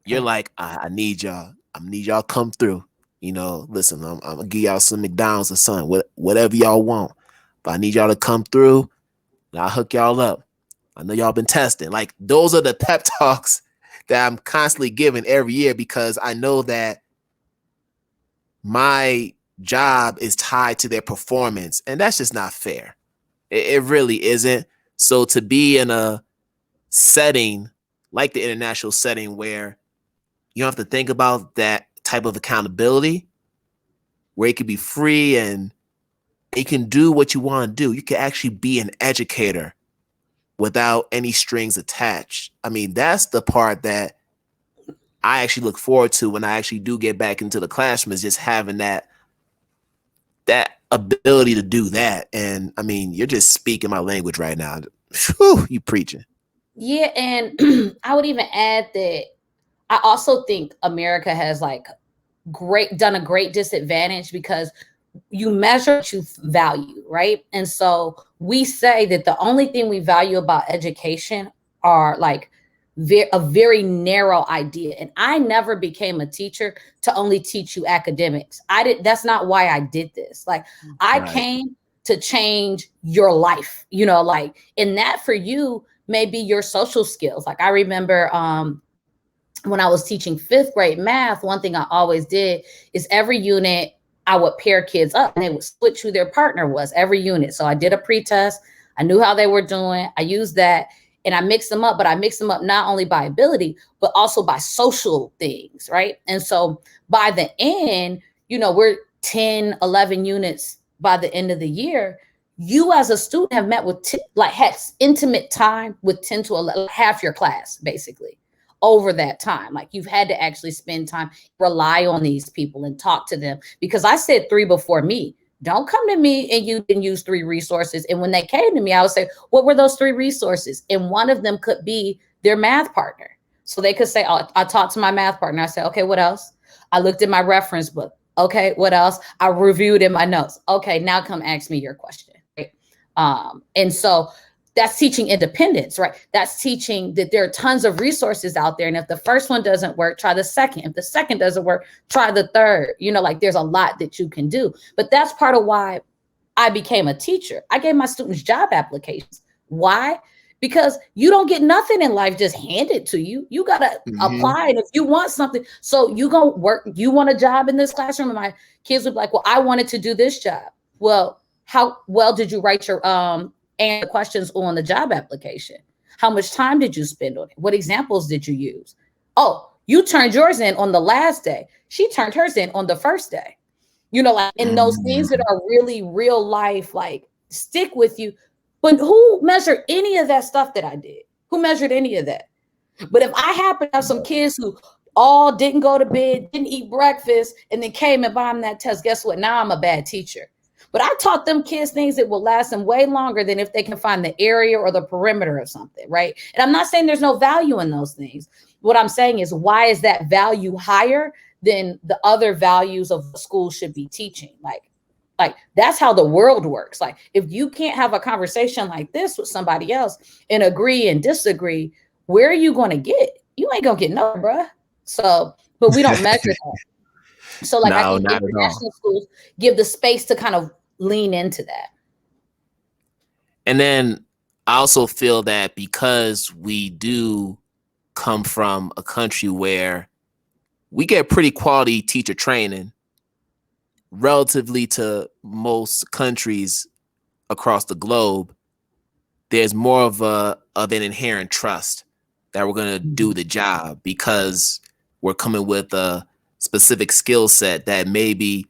[SPEAKER 1] you're like, I need y'all. I need y'all come through. You know, listen, I'm gonna give y'all some McDonald's or something, whatever y'all want. But I need y'all to come through, and I'll hook y'all up. I know y'all been testing. Like those are the pep talks that I'm constantly giving every year because I know that my job is tied to their performance, and that's just not fair. It really isn't. So to be in a setting like the international setting where you don't have to think about that type of accountability, where it can be free and it can do what you want to do. You can actually be an educator without any strings attached. I mean, that's the part that I actually look forward to when I actually do get back into the classroom, is just having that ability to do that. And I mean, you're just speaking my language right now. Whew, you preaching.
[SPEAKER 2] Yeah, and I would even add that I also think America has like done a great disadvantage because you measure what you value, right? And so we say that the only thing we value about education are like a very narrow idea. And I never became a teacher to only teach you academics. That's not why I did this. Like, I came to change your life, like, and that for you may be your social skills. Like, I remember when I was teaching 5th grade math, one thing I always did is every unit I would pair kids up and they would switch who their partner was every unit. So I did a pre-test. I knew how they were doing. I used that and I mixed them up, but I mixed them up not only by ability, but also by social things, right? And so by the end, we're 10, 11 units by the end of the year. You as a student have met with, had intimate time with 10 to 11, half your class, basically, over that time. Like, you've had to actually spend time, rely on these people and talk to them, because I said 3 before me. Don't come to me and you didn't use 3 resources. And when they came to me, I would say, what were those 3 resources? And one of them could be their math partner. So they could say, oh, I talked to my math partner. I said, okay, what else? I looked at my reference book. Okay, what else? I reviewed in my notes. Okay, now come ask me your question. Right? And so that's teaching independence, right? That's teaching that there are tons of resources out there. And if the first one doesn't work, try the second. If the second doesn't work, try the third. Like, there's a lot that you can do. But that's part of why I became a teacher. I gave my students job applications. Why? Because you don't get nothing in life just handed to you. You got to apply. And if you want something, so you go work, you want a job in this classroom? And my kids would be like, well, I wanted to do this job. Well, how well did you write your and questions on the job application? How much time did you spend on it? What examples did you use? Oh, you turned yours in on the last day. She turned hers in on the first day. Like, in those things that are really real life, like, stick with you. But who measured any of that stuff that I did? Who measured any of that? But if I happen to have some kids who all didn't go to bed, didn't eat breakfast, and then came and bombed that test, guess what? Now I'm a bad teacher. But I taught them kids things that will last them way longer than if they can find the area or the perimeter of something, right? And I'm not saying there's no value in those things. What I'm saying is, why is that value higher than the other values of the school should be teaching? Like that's how the world works. Like, if you can't have a conversation like this with somebody else and agree and disagree, where are you going to get? You ain't going to get nothing, bruh. So, but we don't measure that. So, like, I think international schools give the space to kind of lean into that.
[SPEAKER 1] And then I also feel that because we do come from a country where we get pretty quality teacher training relatively to most countries across the globe, there's more of an inherent trust that we're going to do the job, because we're coming with a specific skill set that maybe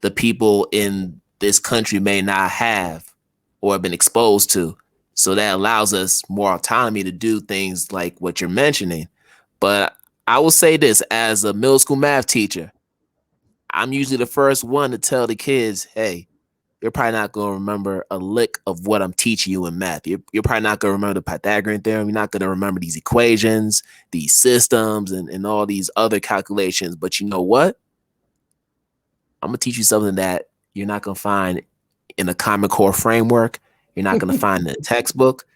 [SPEAKER 1] the people in this country may not have or have been exposed to. So that allows us more autonomy to do things like what you're mentioning. But I will say this, as a middle school math teacher, I'm usually the first one to tell the kids, hey, you're probably not going to remember a lick of what I'm teaching you in math. You're probably not going to remember the Pythagorean theorem. You're not going to remember these equations, these systems, and all these other calculations. But you know what? I'm going to teach you something that you're not going to find in a Common Core framework. You're not going to find in a textbook,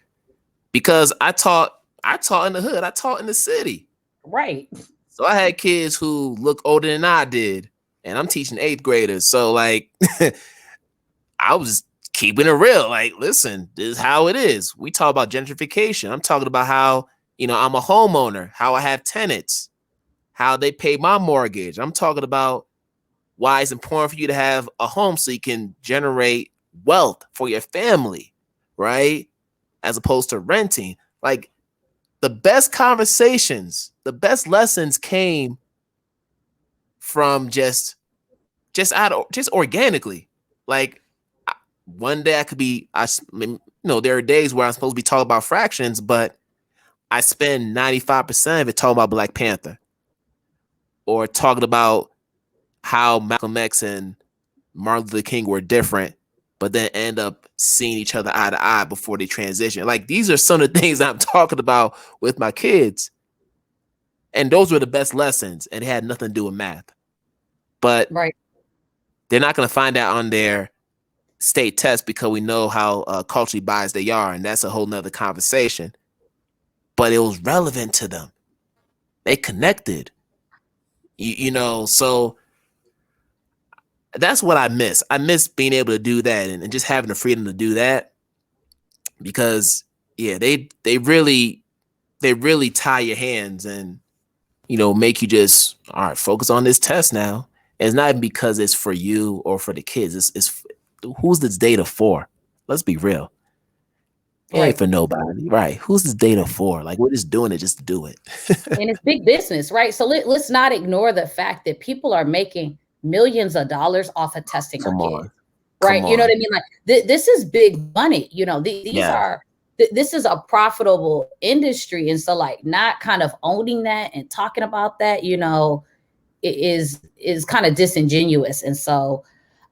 [SPEAKER 1] because I taught in the hood. I taught in the city.
[SPEAKER 2] Right.
[SPEAKER 1] So I had kids who look older than I did, and I'm teaching 8th graders. So, like, I was keeping it real. Like, listen, this is how it is. We talk about gentrification. I'm talking about how, I'm a homeowner, how I have tenants, how they pay my mortgage. I'm talking about why it's important for you to have a home so you can generate wealth for your family, right? As opposed to renting. Like, the best conversations, the best lessons came from just organically. Like, one day I could be, there are days where I'm supposed to be talking about fractions, but I spend 95% of it talking about Black Panther, or talking about how Malcolm X and Martin Luther King were different, but then end up seeing each other eye to eye before they transition. Like, these are some of the things I'm talking about with my kids. And those were the best lessons, and it had nothing to do with math. But
[SPEAKER 2] right.
[SPEAKER 1] They're not going to find that on their state tests because we know how culturally biased they are, and that's a whole nother conversation. But it was relevant to them. They connected. You know, so that's what I miss. I miss being able to do that and just having the freedom to do that, because yeah, they really tie your hands and, you know, make you just, all right, focus on this test now. And it's not because it's for you or for the kids. It's who's this data for? Let's be real. It ain't for nobody, right? Who's this data for? Like, we're just doing it just to do it.
[SPEAKER 2] And it's big business, right? So let's not ignore the fact that people are making millions of dollars off of testing our kids, right? You know what I mean? Like this is big money. You know, this is a profitable industry, and so like not kind of owning that and talking about that, you know, is kind of disingenuous. And so,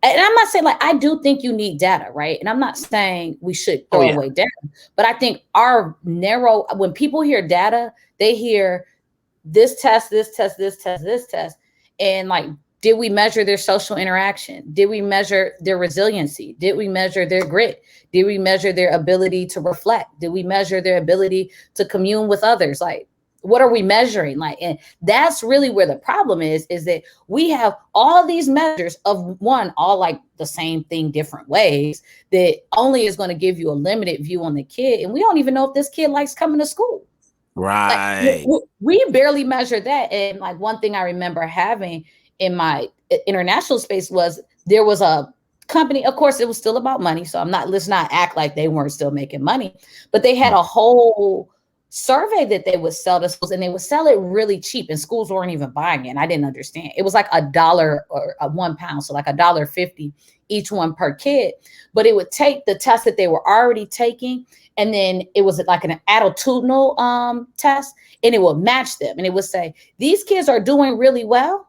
[SPEAKER 2] and I'm not saying, like, I do think you need data, right? And I'm not saying we should throw away data, but I think when people hear data, they hear this test, this test, this test, this test. And like, did we measure their social interaction? Did we measure their resiliency? Did we measure their grit? Did we measure their ability to reflect? Did we measure their ability to commune with others? Like, what are we measuring? Like, and that's really where the problem is that we have all these measures of all like the same thing, different ways, that only is going to give you a limited view on the kid. And we don't even know if this kid likes coming to school.
[SPEAKER 1] Right.
[SPEAKER 2] Like, we barely measure that. And like one thing I remember having in my international space was there was a company, of course, it was still about money. So let's not act like they weren't still making money, but they had a whole survey that they would sell to schools, and they would sell it really cheap, and schools weren't even buying it. And I didn't understand. It was like $1 or £1, so like $1.50 each one per kid. But it would take the test that they were already taking, and then it was like an attitudinal test, and it would match them, and it would say these kids are doing really well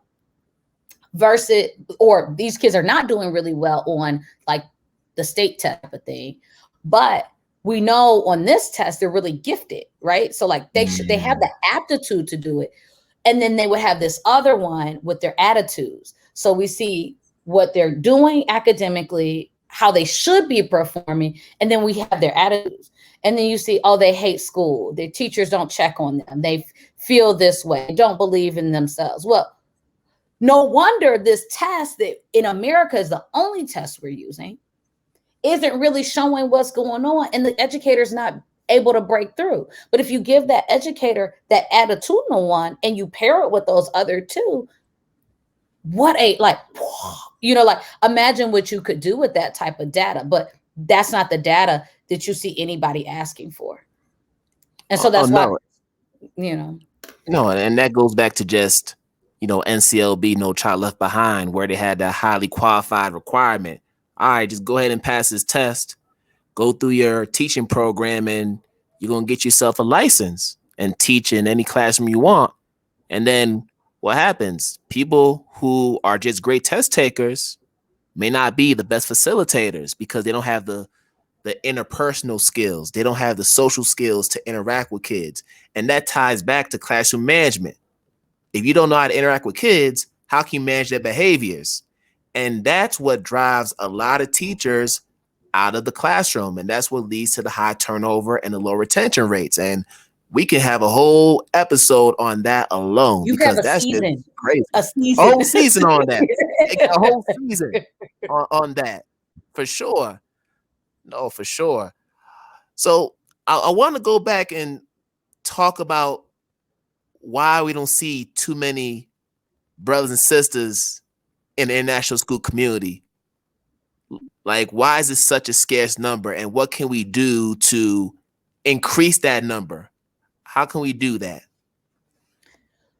[SPEAKER 2] versus, or these kids are not doing really well on like the state type of thing, but we know on this test they're really gifted, right? So like they have the aptitude to do it. And then they would have this other one with their attitudes. So we see what they're doing academically, how they should be performing, and then we have their attitudes. And then you see, oh, they hate school. Their teachers don't check on them. They feel this way, don't believe in themselves. Well, no wonder this test that in America is the only test we're using isn't really showing what's going on, and the educator's not able to break through. But if you give that educator that attitudinal one and you pair it with those other two, like imagine what you could do with that type of data. But that's not the data that you see anybody asking for. And so that's why,
[SPEAKER 1] No, and that goes back to just, NCLB, No Child Left Behind, where they had that highly qualified requirement. All right, just go ahead and pass this test, go through your teaching program, and you're going to get yourself a license and teach in any classroom you want. And then what happens? People who are just great test takers may not be the best facilitators because they don't have the interpersonal skills. They don't have the social skills to interact with kids. And that ties back to classroom management. If you don't know how to interact with kids, how can you manage their behaviors? And that's what drives a lot of teachers out of the classroom. And that's what leads to the high turnover and the low retention rates. And we can have a whole episode on that alone.
[SPEAKER 2] You
[SPEAKER 1] because
[SPEAKER 2] have
[SPEAKER 1] that's just crazy.
[SPEAKER 2] A
[SPEAKER 1] whole season on that. A whole season on that. For sure. No, for sure. So I want to go back and talk about why we don't see too many brothers and sisters in the international school community. Like, why is this such a scarce number, and what can we do to increase that number? How can we do that?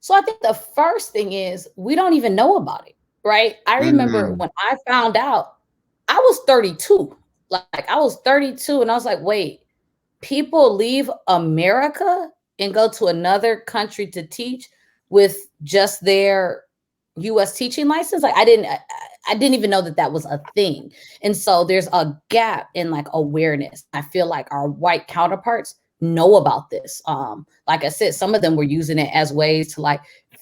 [SPEAKER 2] So I think the first thing is we don't even know about it, right? I remember when I found out, I was 32. Like I was 32 and I was like, wait, people leave America and go to another country to teach with just their US teaching license? Like I didn't even know that was a thing. And so there's a gap in like awareness. I feel like our white counterparts know about this. Like I said, some of them were using it as ways to like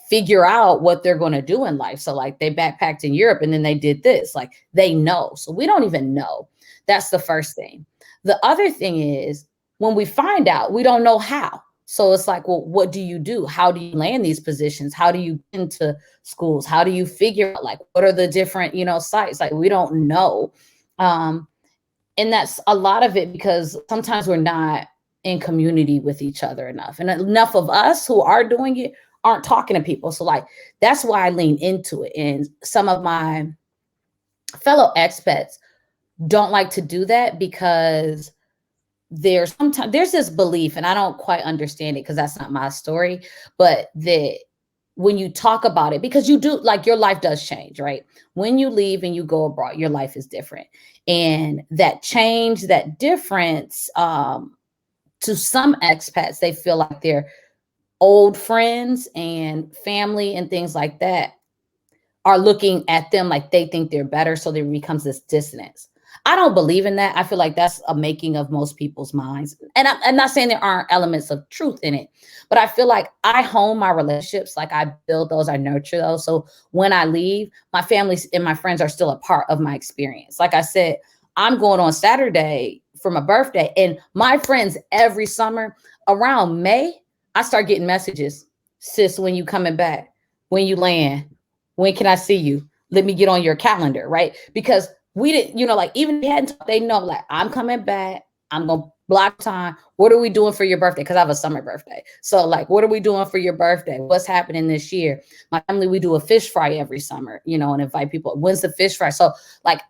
[SPEAKER 2] figure out what they're going to do in life. So like they backpacked in Europe and then they did this, like they know. So we don't even know. That's the first thing. The other thing is when we find out, we don't know how. So it's like, well, what do you do? How do you land these positions? How do you get into schools? How do you figure out like what are the different, sites? Like we don't know. And that's a lot of it because sometimes we're not in community with each other enough. And enough of us who are doing it aren't talking to people. So like, that's why I lean into it. And some of my fellow expats don't like to do that because there's this belief, and I don't quite understand it because that's not my story, but that when you talk about it, because you do, like your life does change, right? When you leave and you go abroad, your life is different. And that change, that difference, to some expats, they feel like their old friends and family and things like that are looking at them like they think they're better. So there becomes this dissonance. I don't believe in that. I feel like that's a making of most people's minds. And I'm not saying there aren't elements of truth in it, but I feel like I hone my relationships, like I build those, I nurture those. So when I leave, my family and my friends are still a part of my experience. Like I said, I'm going on Saturday for my birthday, and my friends every summer around May, I start getting messages. Sis, when you coming back? When you land? When can I see you? Let me get on your calendar, right? Because we didn't, like even they know like I'm coming back. I'm gonna block time. What are we doing for your birthday? Because I have a summer birthday. So like, what are we doing for your birthday? What's happening this year? My family, we do a fish fry every summer, and invite people. When's the fish fry? So like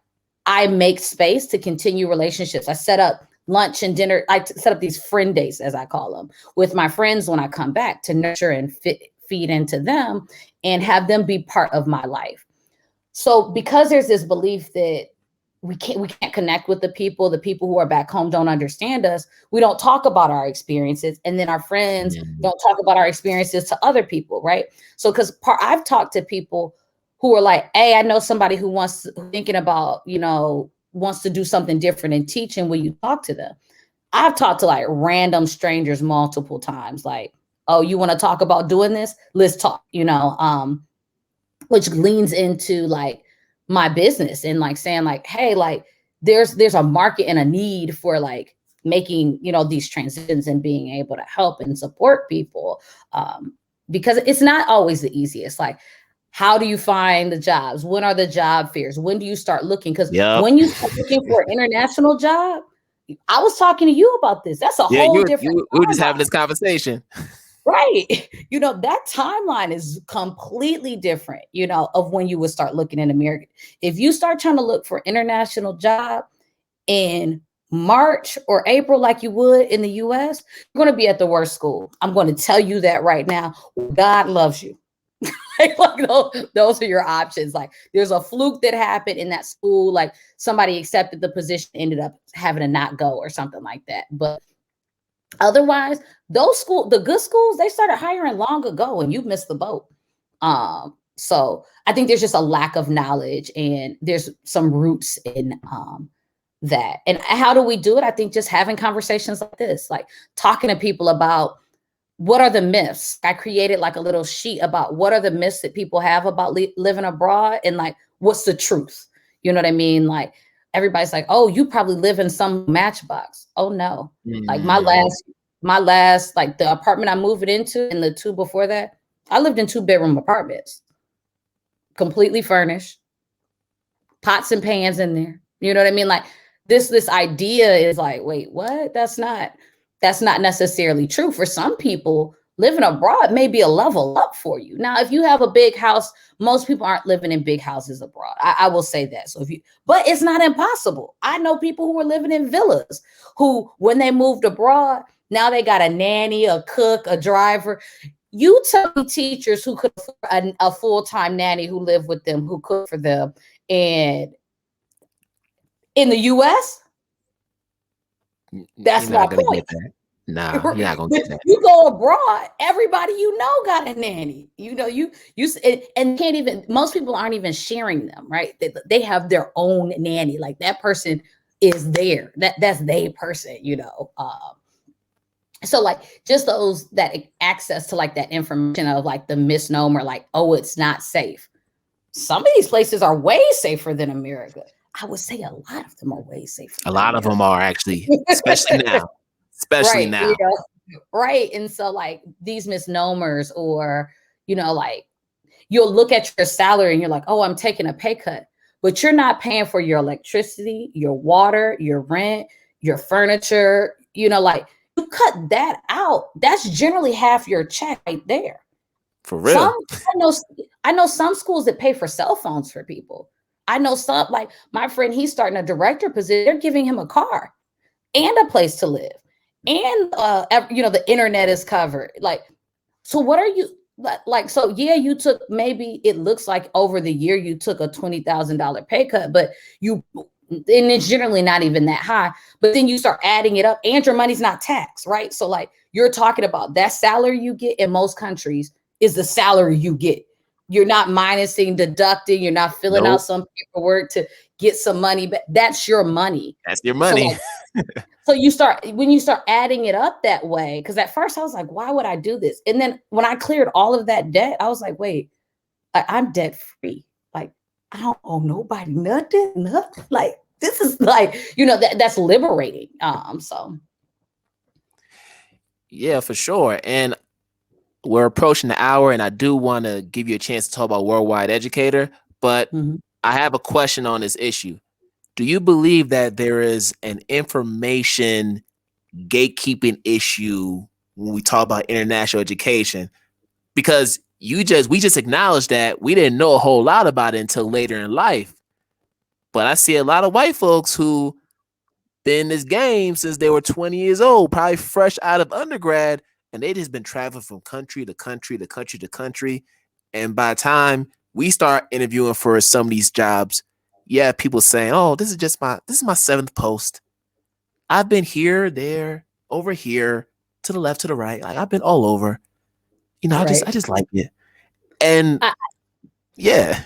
[SPEAKER 2] I make space to continue relationships. I set up lunch and dinner. I set up these friend days, as I call them, with my friends when I come back to nurture and feed into them and have them be part of my life. So because there's this belief that we can't connect with the people who are back home don't understand us, we don't talk about our experiences, and then our friends don't talk about our experiences to other people, right? So because I've talked to people who are like, hey, I know somebody who thinking about, wants to do something different in teaching. Will you talk to them? I've talked to like random strangers multiple times, like, oh, you want to talk about doing this? Let's talk, which leans into like my business and like saying like, hey, like there's a market and a need for like making, these transitions and being able to help and support people. Because it's not always the easiest. Like, how do you find the jobs? When are the job fairs? When do you start looking? Because when you start looking for an international job, I was talking to you about this. That's a whole different.
[SPEAKER 1] We were just having this conversation.
[SPEAKER 2] Right. That timeline is completely different, of when you would start looking in America. If you start trying to look for international job in March or April, like you would in the US, you're going to be at the worst school. I'm going to tell you that right now. God loves you. Like those are your options. Like there's a fluke that happened in that school. Like somebody accepted the position, ended up having to not go or something like that. But otherwise, the good schools, they started hiring long ago and you missed the boat. So I think there's just a lack of knowledge and there's some roots in that. And how do we do it? I think just having conversations like this, like talking to people about what are the myths. I created like a little sheet about what are the myths that people have about living abroad and like, what's the truth? You know what I mean? Like everybody's like, oh, you probably live in some matchbox. Oh no. Like my last, like the apartment I moved into and the two before that, I lived in 2-bedroom apartments, completely furnished, pots and pans in there. You know what I mean? Like this idea is like, wait, what? That's not necessarily true. For some people, living abroad may be a level up for you. Now, if you have a big house, most people aren't living in big houses abroad. I will say that. So but it's not impossible. I know people who are living in villas who, when they moved abroad, now they got a nanny, a cook, a driver. You tell me teachers who could afford a full-time nanny who live with them, who cook for them. And in the US, that's my point.
[SPEAKER 1] No, you're not gonna get that.
[SPEAKER 2] You go abroad, everybody got a nanny. You and can't even. Most people aren't even sharing them, right? They have their own nanny. Like that person is there. That's their person, So like just those that access to like that information of like the misnomer, like, oh, it's not safe. Some of these places are way safer than America. I would say a lot of them are way safer
[SPEAKER 1] A
[SPEAKER 2] than
[SPEAKER 1] lot of them
[SPEAKER 2] America.
[SPEAKER 1] are actually, especially now. Especially
[SPEAKER 2] Right.
[SPEAKER 1] now.
[SPEAKER 2] Right. And so like these misnomers, or, like you'll look at your salary and you're like, oh, I'm taking a pay cut, but you're not paying for your electricity, your water, your rent, your furniture, like you cut that out. That's generally half your check right there.
[SPEAKER 1] For
[SPEAKER 2] Some
[SPEAKER 1] real.
[SPEAKER 2] I know some schools that pay for cell phones for people. I know some, like my friend, he's starting a director position. They're giving him a car and a place to live, and the internet is covered. Like, so what are you like? So yeah, you took, maybe it looks like over the year you took a $20,000 pay cut, but and it's generally not even that high. But then you start adding it up, and your money's not taxed, right? So like you're talking about that salary you get in most countries is the salary you get. You're not minusing, deducting. You're not filling out
[SPEAKER 1] Nope.
[SPEAKER 2] some paperwork to get some money, but that's your money.
[SPEAKER 1] That's your
[SPEAKER 2] So
[SPEAKER 1] money.
[SPEAKER 2] like, when you start adding it up that way, because at first I was like, why would I do this? And then when I cleared all of that debt, I was like, wait, I'm debt free. Like, I don't owe nobody nothing. Like, this is like, that's liberating. So
[SPEAKER 1] Yeah, for sure. And we're approaching the hour, and I do want to give you a chance to talk about Worldwide Educator, but
[SPEAKER 2] mhm.
[SPEAKER 1] I have a question on this issue. Do you believe that there is an information gatekeeping issue when we talk about international education? Because we just acknowledged that we didn't know a whole lot about it until later in life. But I see a lot of white folks who been in this game since they were 20 years old, probably fresh out of undergrad, and they just been traveling from country to country to country to country. And by the time we start interviewing for some of these jobs, yeah, people saying, "Oh, this is my seventh post. I've been here, there, over here, to the left, to the right. Like I've been all over. I
[SPEAKER 2] Right.
[SPEAKER 1] just like it." And
[SPEAKER 2] I,
[SPEAKER 1] yeah,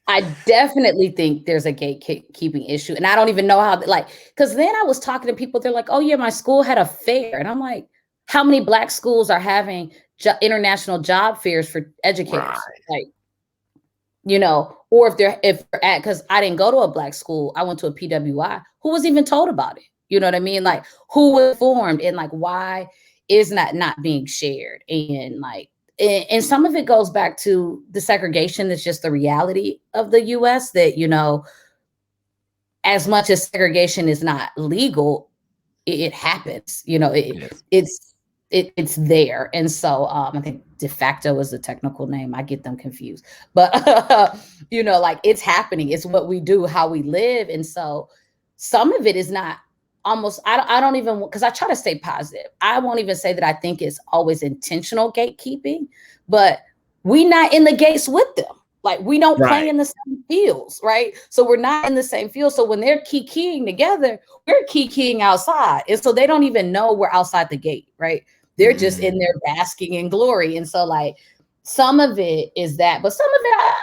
[SPEAKER 2] I definitely think there's a gatekeeping issue. And I don't even know how, like, because then I was talking to people, they're like, oh, yeah, my school had a fair. And I'm like, how many Black schools are having international job fairs for educators?
[SPEAKER 1] right,
[SPEAKER 2] Like, or if they're at, because I didn't go to a Black school, I went to a PWI. Who was even told about it? You know what I mean? Like, who was formed, and like, why is not being shared? And like, and some of it goes back to the segregation that's just the reality of the US, that, as much as segregation is not legal, it happens,
[SPEAKER 1] yes,
[SPEAKER 2] it's there. And so I think de facto is the technical name. I get them confused, but like it's happening. It's what we do, how we live. And so some of it is not, almost, I don't even, because I try to stay positive. I won't even say that I think it's always intentional gatekeeping, but we not in the gates with them. Like, we don't play
[SPEAKER 1] right,
[SPEAKER 2] in the same fields, right? So we're not in the same field. So when they're keying together, we're keying outside. And so they don't even know we're outside the gate, right? They're just in there basking in glory. And so like some of it is that, but some of it,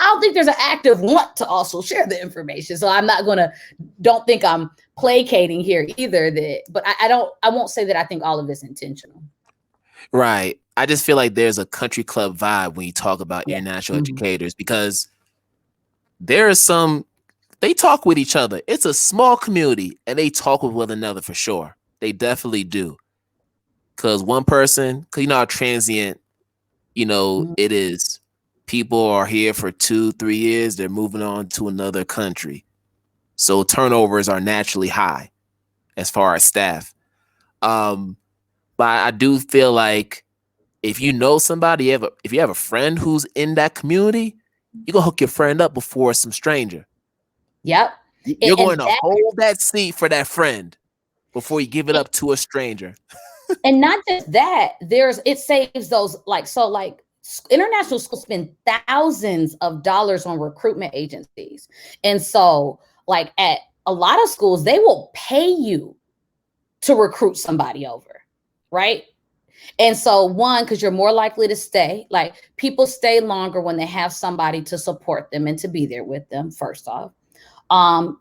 [SPEAKER 2] I don't think there's an active want to also share the information. So I'm not don't think I'm placating here either, but I won't say that I think all of it's intentional.
[SPEAKER 1] right. I just feel like there's a country club vibe when you talk about
[SPEAKER 2] Yeah.
[SPEAKER 1] international
[SPEAKER 2] Mm-hmm.
[SPEAKER 1] educators, because there is they talk with each other. It's a small community, and they talk with one another for sure. They definitely do. Because one person, because how transient,
[SPEAKER 2] Mm-hmm.
[SPEAKER 1] it is. People are here for 2-3 years. They're moving on to another country. So turnovers are naturally high as far as staff. But I do feel like if you know somebody, if you have a friend who's in that community, you're going to hook your friend up before some stranger.
[SPEAKER 2] Yep.
[SPEAKER 1] You're going
[SPEAKER 2] And
[SPEAKER 1] to hold that seat for that friend before you give it up to a stranger.
[SPEAKER 2] and not just that, it saves those, like, so like international schools spend thousands of dollars on recruitment agencies. And so like at a lot of schools, they will pay you to recruit somebody over, right? And so one, because you're more likely to stay, like people stay longer when they have somebody to support them and to be there with them, first off.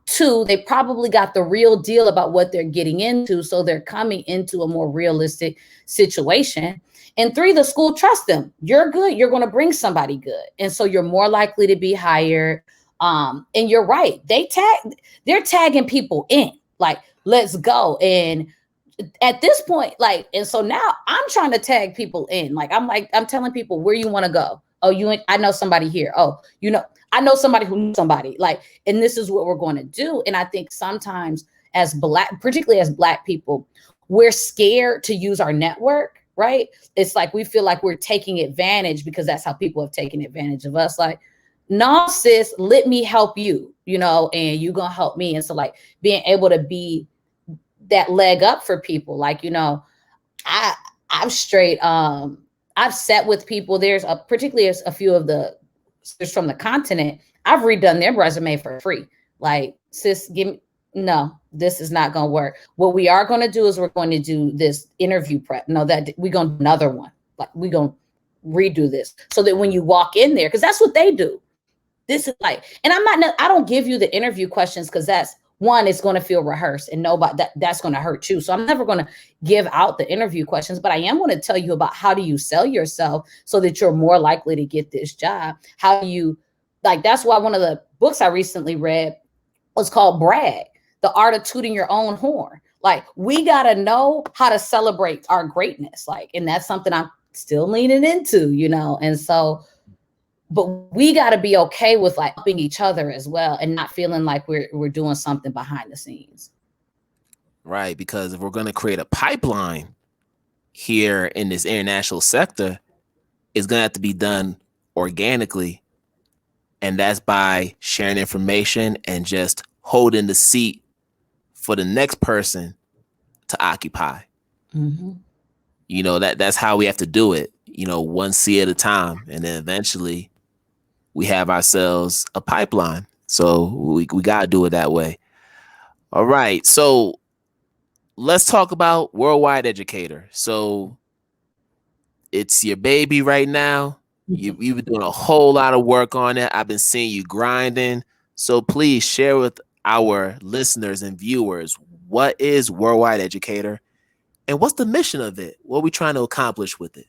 [SPEAKER 2] Two, they probably got the real deal about what they're getting into, so they're coming into a more realistic situation. And three, the school trusts them. You're good. You're going to bring somebody good, and so you're more likely to be hired. And you're right. They're tagging people in, like, let's go. And at this point, like, and so now I'm trying to tag people in. I'm telling people where you want to go. Oh, I know somebody here. Oh, I know somebody who knows somebody, like, and this is what we're going to do. And I think sometimes particularly as Black people, we're scared to use our network, right? It's like we feel like we're taking advantage because that's how people have taken advantage of us. Like, no, sis, let me help you, and you're going to help me. And so, like, being able to be that leg up for people, like, I've straight, I've sat with people. Particularly a few of the from the continent, I've redone their resume for free. Like, sis, no, this is not going to work. What we are going to do is we're going to do this interview prep. No, that we're going to do another one. Like, we're going to redo this so that when you walk in there, because that's what they do. This is like, and I don't give you the interview questions because that's one, it's going to feel rehearsed and that's going to hurt you. So I'm never going to give out the interview questions, but I am going to tell you about how do you sell yourself so that you're more likely to get this job. How do you, like, that's why one of the books I recently read was called Brag, The Art of Tooting Your Own Horn. Like, we got to know how to celebrate our greatness. Like, and that's something I'm still leaning into, and so, but we got to be okay with, like, helping each other as well and not feeling like we're doing something behind the scenes.
[SPEAKER 1] Right, because if we're going to create a pipeline here in this international sector, it's going to have to be done organically. And that's by sharing information and just holding the seat for the next person to occupy.
[SPEAKER 2] Mm-hmm.
[SPEAKER 1] That's how we have to do it, one seat at a time. And then eventually we have ourselves a pipeline. So we got to do it that way. All right. So let's talk about Worldwide Educator. So it's your baby right now. You've been doing a whole lot of work on it. I've been seeing you grinding. So please share with our listeners and viewers, what is Worldwide Educator and what's the mission of it? What are we trying to accomplish with it?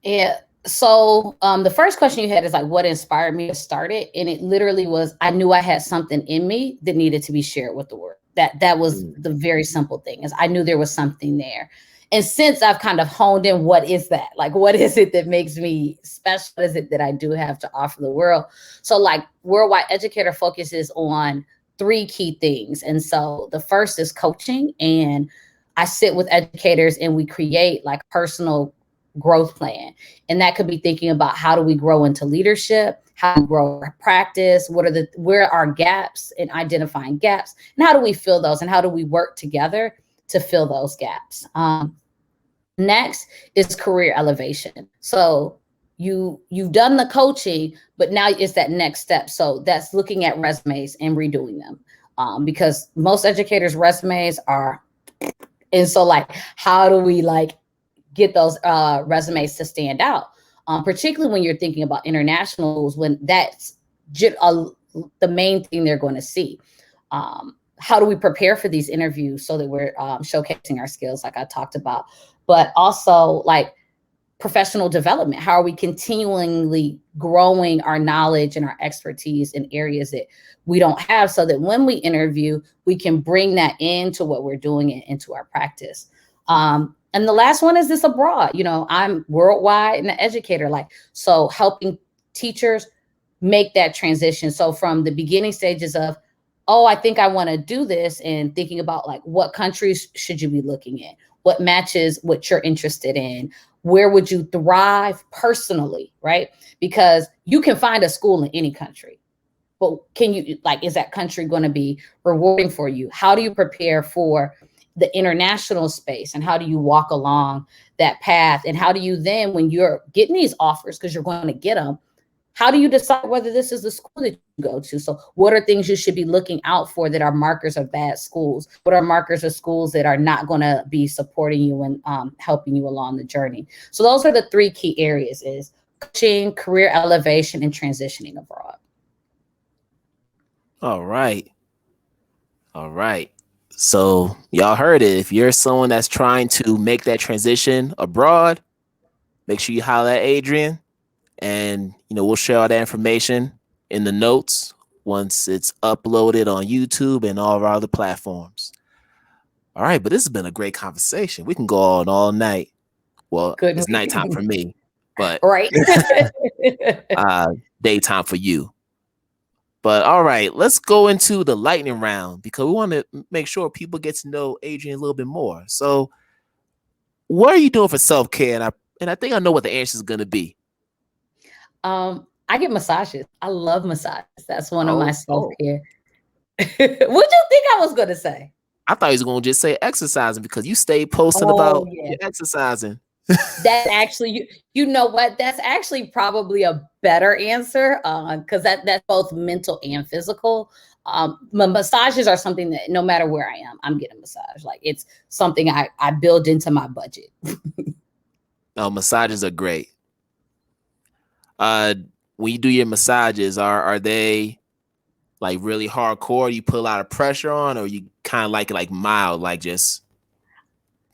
[SPEAKER 2] Yeah. So the first question you had is like, what inspired me to start it? And it literally was, I knew I had something in me that needed to be shared with the world. That was the very simple thing, is I knew there was something there. And since I've kind of honed in, what is that? Like, what is it that makes me special? What is it that I do have to offer the world? So, like, Worldwide Educator focuses on 3 key things. And so the first is coaching. And I sit with educators and we create, like, personal growth plan. And that could be thinking about, how do we grow into leadership? How do we grow our practice? Where are our gaps, in identifying gaps? And how do we fill those? And how do we work together to fill those gaps? Next is career elevation. So you've done the coaching, but now it's that next step. So that's looking at resumes and redoing them, because most educators' resumes are, and so, like, how do we, like, get those resumes to stand out, particularly when you're thinking about internationals, when that's the main thing they're going to see. How do we prepare for these interviews so that we're showcasing our skills, like I talked about, but also, like, professional development. How are we continually growing our knowledge and our expertise in areas that we don't have, so that when we interview, we can bring that into what we're doing and into our practice. And the last one is this abroad. I'm worldwide and an educator, like, so helping teachers make that transition. So from the beginning stages of, oh, I think I want to do this, and thinking about, like, what countries should you be looking at? What matches what you're interested in? Where would you thrive personally, right? Because you can find a school in any country, but is that country going to be rewarding for you? How do you prepare for the international space, and how do you walk along that path? And how do you then, when you're getting these offers, because you're going to get them, how do you decide whether this is the school that you go to? So what are things you should be looking out for that are markers of bad schools? What are markers of schools that are not going to be supporting you and helping you along the journey? So those are the 3 key areas: is coaching, career elevation, and transitioning abroad.
[SPEAKER 1] All right. All right. So y'all heard it. If you're someone that's trying to make that transition abroad, make sure you holler at Adrienne, and we'll share all that information in the notes once it's uploaded on YouTube and all of our other platforms. All right, but this has been a great conversation. We can go on all night. Well,
[SPEAKER 2] Couldn't
[SPEAKER 1] it's nighttime for me, but
[SPEAKER 2] right.
[SPEAKER 1] daytime for you. But all right, let's go into the lightning round because we want to make sure people get to know Adrienne a little bit more. So, what are you doing for self-care? And I think I know what the answer is going to be.
[SPEAKER 2] I get massages. I love massages. That's one of my
[SPEAKER 1] Oh,
[SPEAKER 2] self-care. What'd you think I was going to say?
[SPEAKER 1] I thought he was going to just say exercising because you stay posting about your exercising.
[SPEAKER 2] That's actually, you know what? That's actually probably a better answer because that's both mental and physical. Massages are something that no matter where I am, I'm getting a massage. Like it's something I build into my budget.
[SPEAKER 1] Oh, massages are great. When you do your massages, are they like really hardcore? You put a lot of pressure on, or you kind of like it like mild, like just?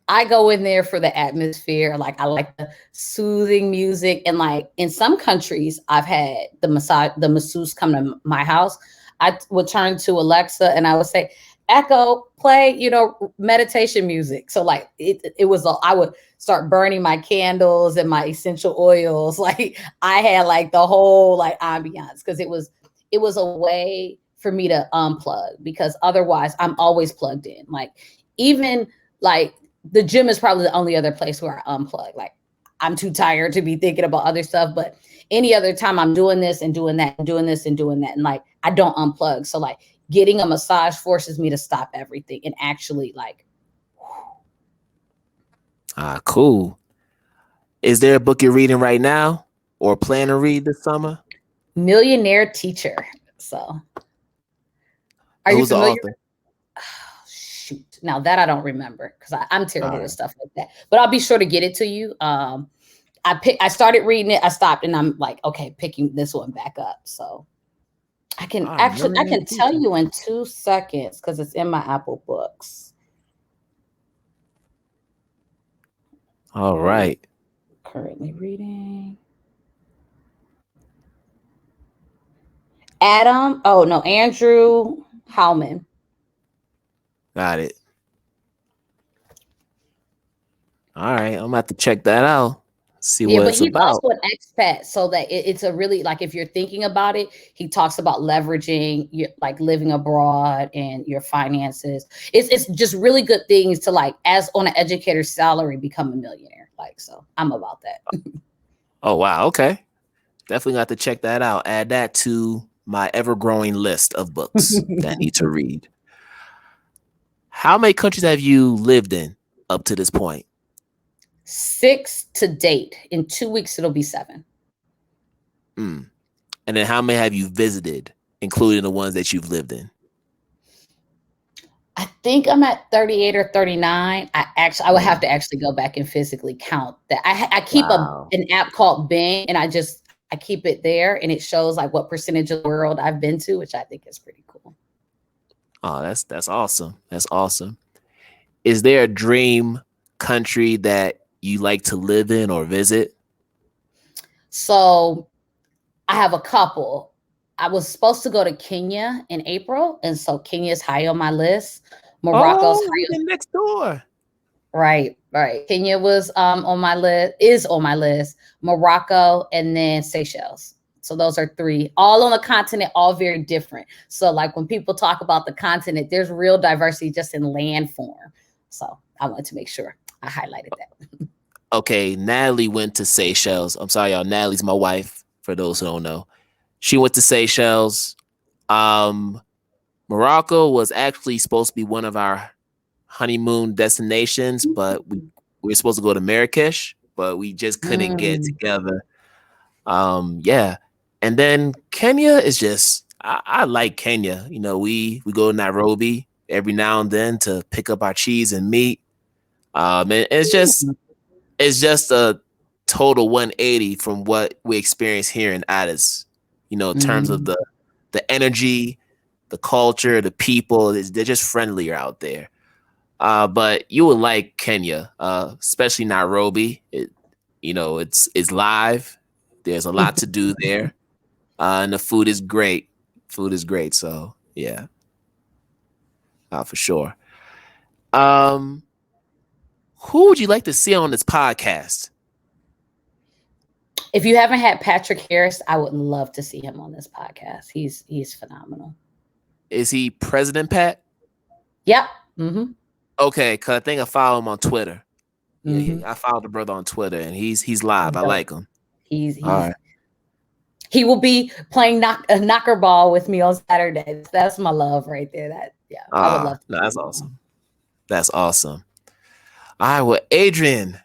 [SPEAKER 2] I go in there for the atmosphere. Like I like the soothing music. And like in some countries, I've had the masseuse come to my house. I would turn to Alexa and I would say, Echo, play, meditation music. So like it was, I would start burning my candles and my essential oils. Like I had like the whole like ambiance because it was a way for me to unplug because otherwise I'm always plugged in. Like even like the gym is probably the only other place where I unplug. Like I'm too tired to be thinking about other stuff, but any other time I'm doing this and doing that and doing this and doing that. And like, I don't unplug. So like getting a massage forces me to stop everything and actually like.
[SPEAKER 1] Cool. Is there a book you're reading right now or plan to read this summer?
[SPEAKER 2] Millionaire Teacher. So are you familiar?
[SPEAKER 1] The author?
[SPEAKER 2] Shoot. Now that I don't remember because I'm terrible with stuff like that, but I'll be sure to get it to you. I started reading it. I stopped and I'm like, okay, picking this one back up. So I can tell you in 2 seconds because it's in my Apple Books.
[SPEAKER 1] All right.
[SPEAKER 2] Currently reading. Andrew Howman.
[SPEAKER 1] Got it. All right, I'm gonna have to check that out. See what it's about.
[SPEAKER 2] Also an expat, so that it's a really like if you're thinking about it, he talks about leveraging your like living abroad and your finances. It's just really good things to like as on an educator's salary become a millionaire. Like so, I'm about that.
[SPEAKER 1] Oh wow, okay, definitely got to check that out. Add that to my ever-growing list of books that I need to read. How many countries have you lived in up to this point?
[SPEAKER 2] 6 to date. In 2 weeks, it'll be 7.
[SPEAKER 1] And then how many have you visited, including the ones that you've lived in?
[SPEAKER 2] I think I'm at 38 or 39. I would have to actually go back and physically count that. I keep an app called Bing, and I keep it there, and it shows like what percentage of the world I've been to, which I think is pretty cool.
[SPEAKER 1] Oh, that's awesome. That's awesome. Is there a dream country that you like to live in or visit?
[SPEAKER 2] So I have a couple. I was supposed to go to Kenya in April, and so Kenya is high on my list. Morocco's high
[SPEAKER 1] next door.
[SPEAKER 2] Right. Kenya was on my list. Morocco and then Seychelles. So those are 3, all on the continent, all very different. So like when people talk about the continent, there's real diversity just in land form. So I wanted to make sure I highlighted that.
[SPEAKER 1] Okay, Natalie went to Seychelles. I'm sorry, y'all. Natalie's my wife, for those who don't know. She went to Seychelles. Morocco was actually supposed to be one of our honeymoon destinations, but we were supposed to go to Marrakesh, but we just couldn't get together. Yeah. And then Kenya is just, I like Kenya. We go to Nairobi every now and then to pick up our cheese and meat. And it's just a total 180 from what we experience here in Addis, in terms of the energy, the culture, the people, they're just friendlier out there. But you would like Kenya, especially Nairobi. It's live. There's a lot to do there, and the food is great. Food is great. So yeah, for sure. Who would you like to see on this podcast?
[SPEAKER 2] If you haven't had Patrick Harris, I would love to see him on this podcast. He's phenomenal.
[SPEAKER 1] Is he President Pat?
[SPEAKER 2] Yep. Mm-hmm.
[SPEAKER 1] Okay, cause I think I follow him on Twitter.
[SPEAKER 2] Mm-hmm.
[SPEAKER 1] Yeah, I follow the brother on Twitter, and he's live. I like him.
[SPEAKER 2] He's
[SPEAKER 1] all right.
[SPEAKER 2] He will be playing knocker ball with me on Saturday. That's my love right there. I would love to.
[SPEAKER 1] That's awesome. That's awesome. All right, well, Adrienne,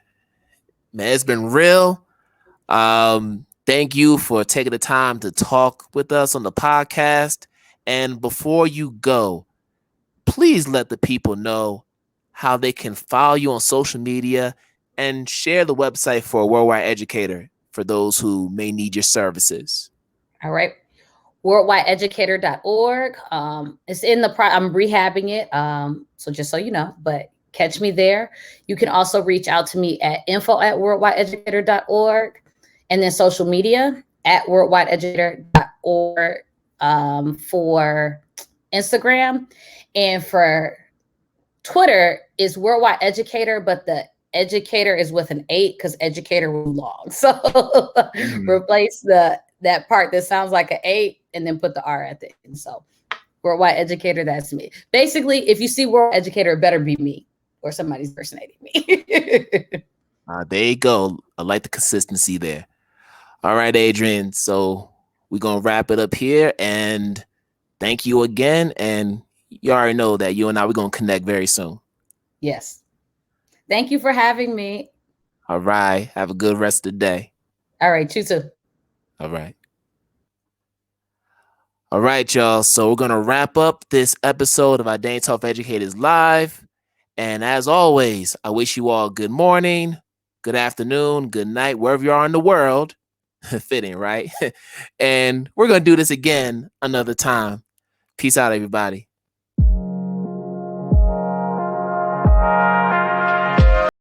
[SPEAKER 1] man, it's been real. Thank you for taking the time to talk with us on the podcast. And before you go, please let the people know how they can follow you on social media and share the website for Worldwide Educator for those who may need your services.
[SPEAKER 2] All right. worldwideeducator.org. It's in I'm rehabbing it. So just so you know, but catch me there. You can also reach out to me at info@worldwideeducator.org, and then social media at worldwideeducator.org for Instagram, and for Twitter is Worldwide Educator, but the educator is with an 8 because educator was long. So replace that part that sounds like an 8 and then put the R at the end. So Worldwide Educator, that's me. Basically, if you see World Educator, it better be me or somebody's impersonating me.
[SPEAKER 1] There you go. I like the consistency there. All right, Adrienne. So we're going to wrap it up here, and thank you again. And you already know that you and I, we're going to connect very soon.
[SPEAKER 2] Yes. Thank you for having me.
[SPEAKER 1] All right. Have a good rest of the day.
[SPEAKER 2] All right. You too.
[SPEAKER 1] All right. All right, y'all. So we're going to wrap up this episode of Identity Talk for Educators Live. And as always, I wish you all good morning, good afternoon, good night, wherever you are in the world. Fitting, right? And we're going to do this again another time. Peace out, everybody.